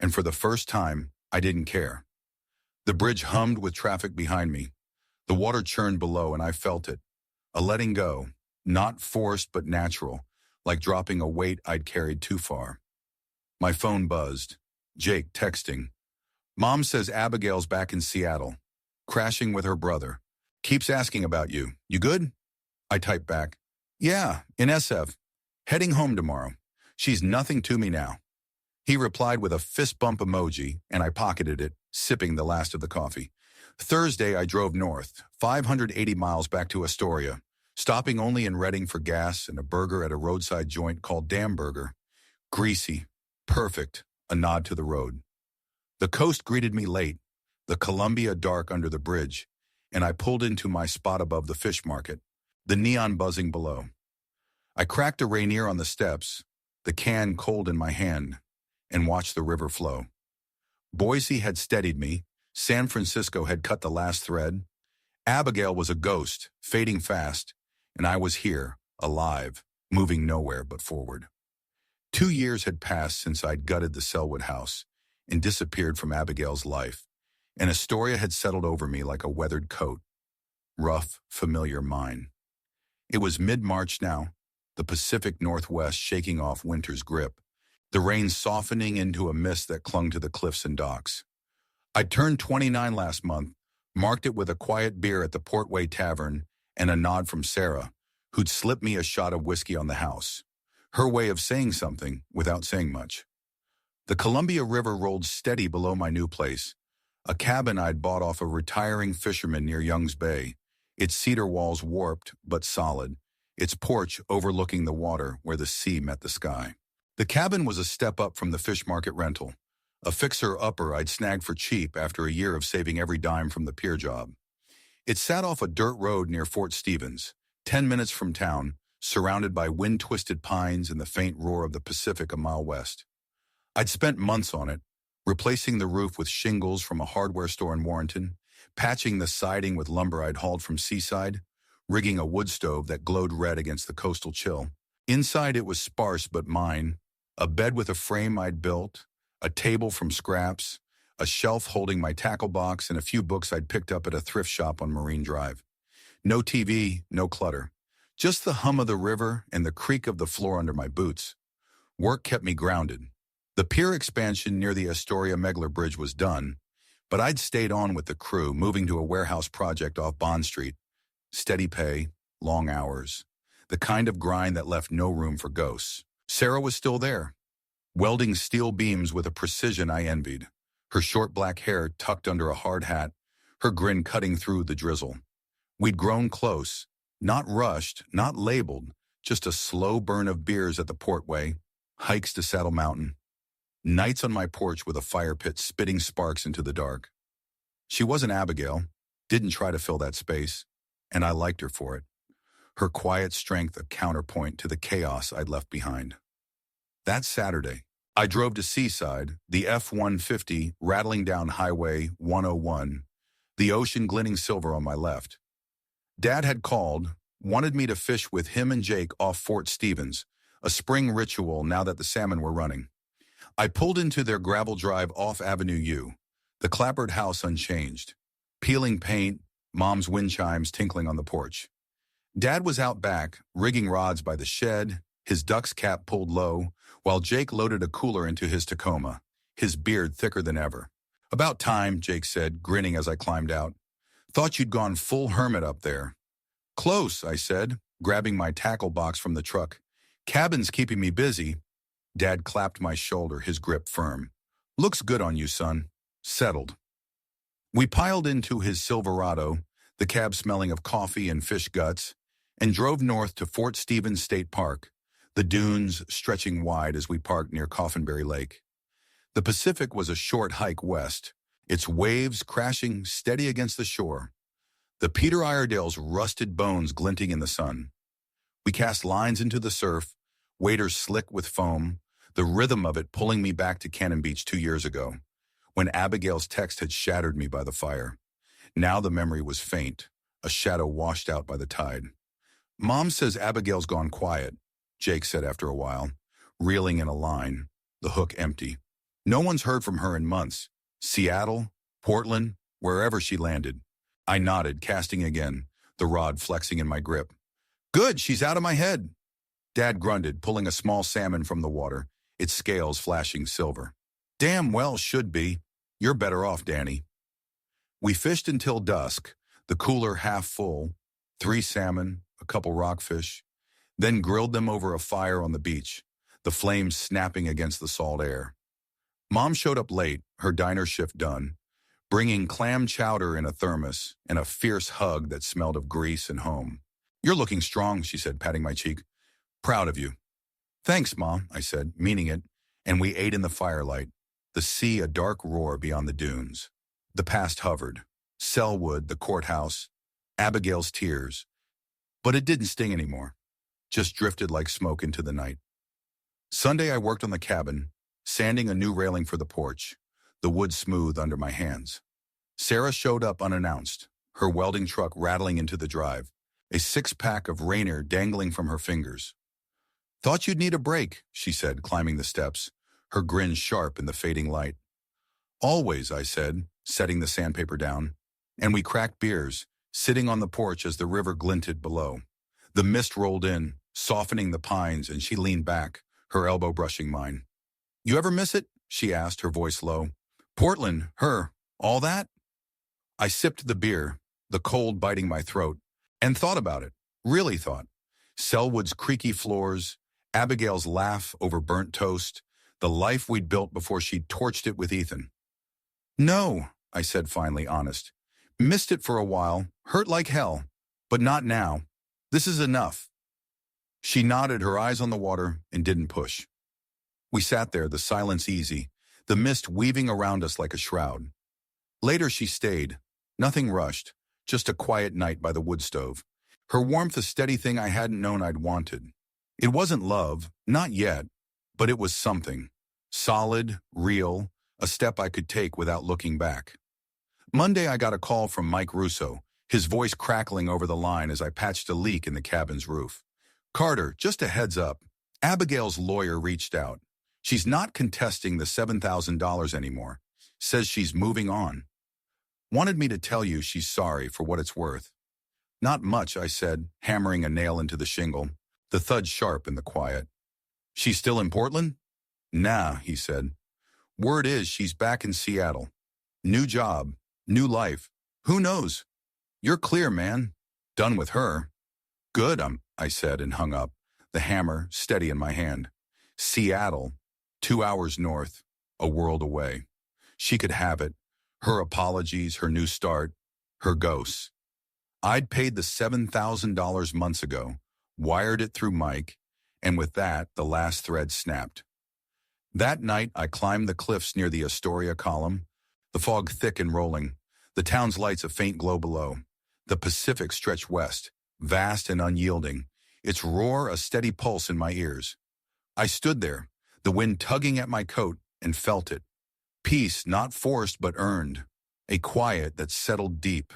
and for the first time, I didn't care. The bridge hummed with traffic behind me. The water churned below, and I felt it. A letting go, not forced but natural, like dropping a weight I'd carried too far. My phone buzzed. Jake texting. Mom says Abigail's back in Seattle, crashing with her brother. Keeps asking about you. You good? I typed back. Yeah, in SF. Heading home tomorrow. She's nothing to me now. He replied with a fist bump emoji, and I pocketed it, sipping the last of the coffee. Thursday, I drove north, 580 miles back to Astoria, stopping only in Redding for gas and a burger at a roadside joint called Dam Burger. Greasy, perfect, a nod to the road. The coast greeted me late, the Columbia dark under the bridge, and I pulled into my spot above the fish market, the neon buzzing below. I cracked a Rainier on the steps, the can cold in my hand, and watched the river flow. Boise had steadied me, San Francisco had cut the last thread. Abigail was a ghost, fading fast, and I was here, alive, moving nowhere but forward. 2 years had passed since I'd gutted the Sellwood house and disappeared from Abigail's life, and Astoria had settled over me like a weathered coat. Rough, familiar mine. It was mid-March now, the Pacific Northwest shaking off winter's grip, the rain softening into a mist that clung to the cliffs and docks. I'd turned 29 last month, marked it with a quiet beer at the Portway Tavern and a nod from Sarah, who'd slipped me a shot of whiskey on the house, her way of saying something without saying much. The Columbia River rolled steady below my new place, a cabin I'd bought off a retiring fisherman near Young's Bay, its cedar walls warped but solid, its porch overlooking the water where the sea met the sky. The cabin was a step up from the fish market rental, a fixer-upper I'd snagged for cheap after a year of saving every dime from the pier job. It sat off a dirt road near Fort Stevens, 10 minutes from town, surrounded by wind-twisted pines and the faint roar of the Pacific a mile west. I'd spent months on it, replacing the roof with shingles from a hardware store in Warrenton, patching the siding with lumber I'd hauled from Seaside, rigging a wood stove that glowed red against the coastal chill. Inside it was sparse but mine, a bed with a frame I'd built, a table from scraps, a shelf holding my tackle box, and a few books I'd picked up at a thrift shop on Marine Drive. No TV, no clutter. Just the hum of the river and the creak of the floor under my boots. Work kept me grounded. The pier expansion near the Astoria Megler Bridge was done, but I'd stayed on with the crew, moving to a warehouse project off Bond Street. Steady pay, long hours, the kind of grind that left no room for ghosts. Sarah was still there, welding steel beams with a precision I envied, her short black hair tucked under a hard hat, her grin cutting through the drizzle. We'd grown close, not rushed, not labeled, just a slow burn of beers at the portway, hikes to Saddle Mountain, nights on my porch with a fire pit spitting sparks into the dark. She wasn't Abigail, didn't try to fill that space, and I liked her for it. Her quiet strength a counterpoint to the chaos I'd left behind. That Saturday, I drove to Seaside, the F-150 rattling down Highway 101, the ocean glinting silver on my left. Dad had called, wanted me to fish with him and Jake off Fort Stevens, a spring ritual now that the salmon were running. I pulled into their gravel drive off Avenue U, the clapboard house unchanged, peeling paint, Mom's wind chimes tinkling on the porch. Dad was out back, rigging rods by the shed, his duck's cap pulled low, while Jake loaded a cooler into his Tacoma, his beard thicker than ever. "About time," Jake said, grinning as I climbed out. "Thought you'd gone full hermit up there." "Close," I said, grabbing my tackle box from the truck. "Cabin's keeping me busy." Dad clapped my shoulder, his grip firm. "Looks good on you, son." Settled. We piled into his Silverado, the cab smelling of coffee and fish guts, and drove north to Fort Stevens State Park, the dunes stretching wide as we parked near Coffinberry Lake. The Pacific was a short hike west, its waves crashing steady against the shore, the Peter Iredale's rusted bones glinting in the sun. We cast lines into the surf, waders slick with foam, the rhythm of it pulling me back to Cannon Beach 2 years ago, when Abigail's text had shattered me by the fire. Now the memory was faint, a shadow washed out by the tide. "Mom says Abigail's gone quiet," Jake said after a while, reeling in a line, the hook empty. "No one's heard from her in months. Seattle, Portland, wherever she landed." I nodded, casting again, the rod flexing in my grip. "Good, she's out of my head." Dad grunted, pulling a small salmon from the water, its scales flashing silver. "Damn well should be. You're better off, Danny." We fished until dusk, the cooler half full, 3 salmon, a couple rockfish, then grilled them over a fire on the beach, the flames snapping against the salt air. Mom showed up late, her diner shift done, bringing clam chowder in a thermos and a fierce hug that smelled of grease and home. "You're looking strong," she said, patting my cheek. "Proud of you." "Thanks, Mom," I said, meaning it, and we ate in the firelight, the sea a dark roar beyond the dunes. The past hovered. Sellwood, the courthouse, Abigail's tears. But it didn't sting anymore, just drifted like smoke into the night. Sunday I worked on the cabin, sanding a new railing for the porch, the wood smooth under my hands. Sarah showed up unannounced, her welding truck rattling into the drive, a 6-pack of Rainier dangling from her fingers. "Thought you'd need a break," she said, climbing the steps, her grin sharp in the fading light. "Always," I said, setting the sandpaper down, and we cracked beers, sitting on the porch as the river glinted below. The mist rolled in, softening the pines, and she leaned back, her elbow brushing mine. "You ever miss it?" she asked, her voice low. "Portland, her, all that?" I sipped the beer, the cold biting my throat, and thought about it, really thought. Sellwood's creaky floors, Abigail's laugh over burnt toast, the life we'd built before she'd torched it with Ethan. "No," I said finally, honest. "Missed it for a while, hurt like hell, but not now. This is enough." She nodded, her eyes on the water, and didn't push. We sat there, the silence easy, the mist weaving around us like a shroud. Later she stayed, nothing rushed, just a quiet night by the wood stove. Her warmth a steady thing I hadn't known I'd wanted. It wasn't love, not yet, but it was something. Solid, real, a step I could take without looking back. Monday I got a call from Mike Russo, his voice crackling over the line as I patched a leak in the cabin's roof. "Carter, just a heads up. Abigail's lawyer reached out. She's not contesting the $7,000 anymore. Says she's moving on. Wanted me to tell you she's sorry for what it's worth." "Not much," I said, hammering a nail into the shingle, the thud sharp in the quiet. "She's still in Portland?" "Nah," he said. "Word is she's back in Seattle. New job, new life. Who knows? You're clear, man. Done with her." "Good," I said and hung up, the hammer steady in my hand. Seattle, 2 hours north, a world away. She could have it. Her apologies, her new start. her ghosts. I'd paid the $7,000 months ago, wired it through Mike, and with that, the last thread snapped. That night, I climbed the cliffs near the Astoria column, the fog thick and rolling, the town's lights a faint glow below. The Pacific stretched west, vast and unyielding, its roar a steady pulse in my ears. I stood there, the wind tugging at my coat, and felt it. Peace not forced but earned, a quiet that settled deep.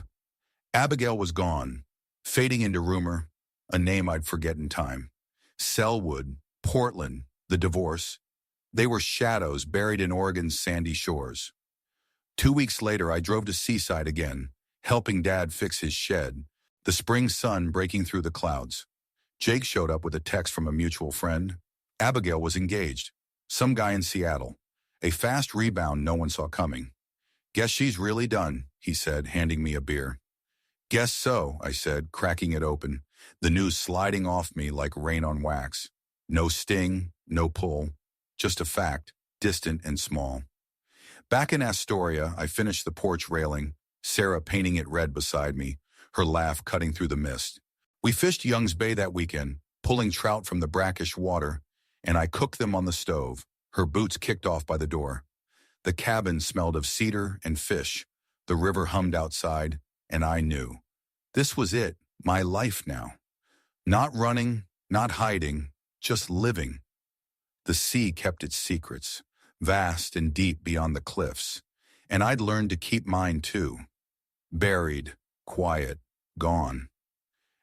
Abigail was gone, fading into rumor, a name I'd forget in time. Sellwood, Portland, the divorce. They were shadows buried in Oregon's sandy shores. 2 weeks later, I drove to Seaside again, helping Dad fix his shed, the spring sun breaking through the clouds. Jake showed up with a text from a mutual friend. Abigail was engaged. Some guy in Seattle. A fast rebound no one saw coming. "Guess she's really done," he said, handing me a beer. "Guess so," I said, cracking it open, the news sliding off me like rain on wax. No sting, no pull, just a fact, distant and small. Back in Astoria, I finished the porch railing, Sarah painting it red beside me, her laugh cutting through the mist. We fished Young's Bay that weekend, pulling trout from the brackish water, and I cooked them on the stove, her boots kicked off by the door. The cabin smelled of cedar and fish. The river hummed outside, and I knew. This was it, my life now. Not running, not hiding, just living. The sea kept its secrets, vast and deep beyond the cliffs, and I'd learned to keep mine too. Buried, quiet, gone.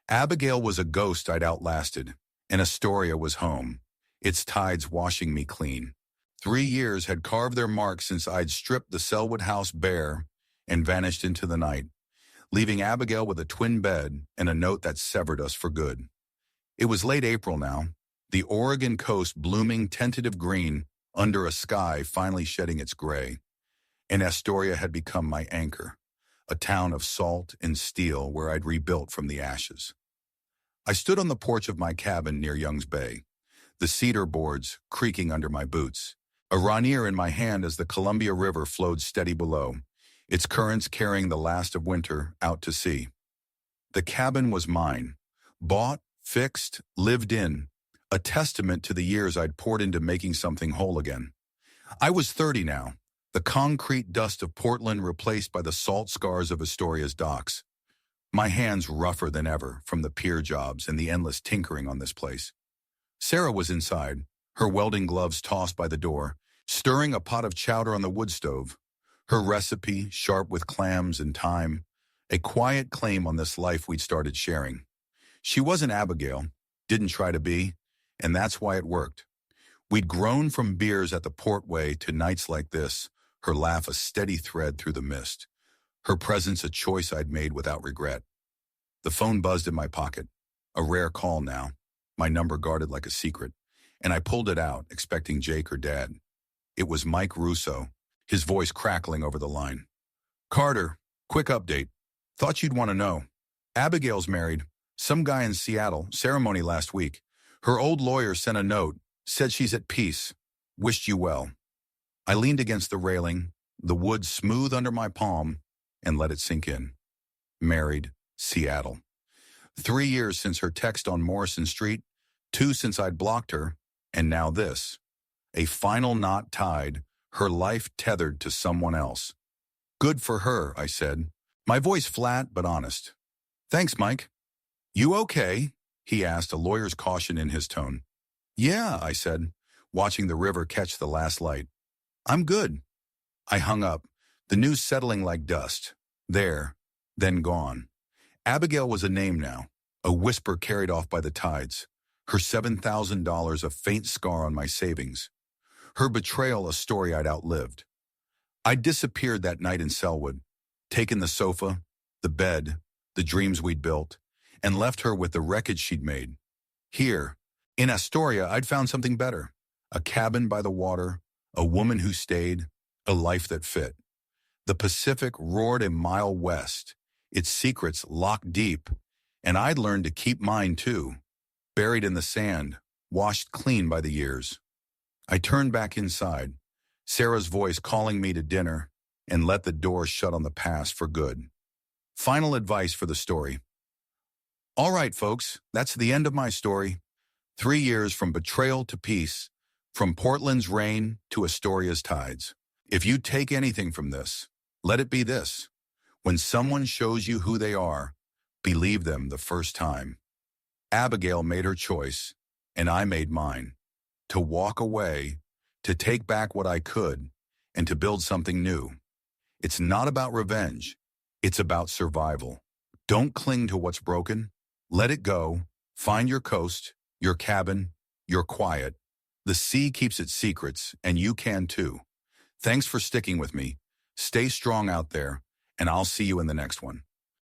Abigail was a ghost I'd outlasted, and Astoria was home, its tides washing me clean. 3 years had carved their mark since I'd stripped the Sellwood house bare and vanished into the night, leaving Abigail with a twin bed and a note that severed us for good. It was late April now, the Oregon coast blooming tentative green under a sky finally shedding its gray, and Astoria had become my anchor, a town of salt and steel where I'd rebuilt from the ashes. I stood on the porch of my cabin near Young's Bay, the cedar boards creaking under my boots, a rainier in my hand as the Columbia River flowed steady below, its currents carrying the last of winter out to sea. The cabin was mine, bought, fixed, lived in, a testament to the years I'd poured into making something whole again. I was 30 now, the concrete dust of Portland replaced by the salt scars of Astoria's docks. My hands rougher than ever from the pier jobs and the endless tinkering on this place. Sarah was inside, her welding gloves tossed by the door, stirring a pot of chowder on the wood stove, her recipe sharp with clams and thyme, a quiet claim on this life we'd started sharing. She wasn't Abigail, didn't try to be, and that's why it worked. We'd grown from beers at the Portway to nights like this, her laugh a steady thread through the mist, her presence a choice I'd made without regret. The phone buzzed in my pocket, a rare call now, my number guarded like a secret, and I pulled it out, expecting Jake or Dad. It was Mike Russo, his voice crackling over the line. "Carter, quick update. Thought you'd want to know. Abigail's married. Some guy in Seattle, ceremony last week. Her old lawyer sent a note, said she's at peace. Wished you well." I leaned against the railing, the wood smooth under my palm, and let it sink in. Married, Seattle. 3 years since her text on Morrison Street, 2 since I'd blocked her, and now this. A final knot tied, her life tethered to someone else. "Good for her," I said, my voice flat but honest. "Thanks, Mike." "You okay?" he asked, a lawyer's caution in his tone. "Yeah," I said, watching the river catch the last light. "I'm good." I hung up, the news settling like dust. There, then gone. Abigail was a name now, a whisper carried off by the tides. Her $7,000 a faint scar on my savings. Her betrayal a story I'd outlived. I disappeared that night in Sellwood, taken the sofa, the bed, the dreams we'd built, and left her with the wreckage she'd made. Here, in Astoria, I'd found something better. A cabin by the water, a woman who stayed, a life that fit. The Pacific roared a mile west, its secrets locked deep, and I'd learned to keep mine too, buried in the sand, washed clean by the years. I turned back inside, Sarah's voice calling me to dinner, and let the door shut on the past for good. Final advice for the story. All right, folks, that's the end of my story. 3 years from betrayal to peace, from Portland's rain to Astoria's tides. If you take anything from this, let it be this. When someone shows you who they are, believe them the first time. Abigail made her choice, and I made mine. To walk away, to take back what I could, and to build something new. It's not about revenge. It's about survival. Don't cling to what's broken. Let it go. Find your coast, your cabin, your quiet. The sea keeps its secrets, and you can too. Thanks for sticking with me. Stay strong out there, and I'll see you in the next one.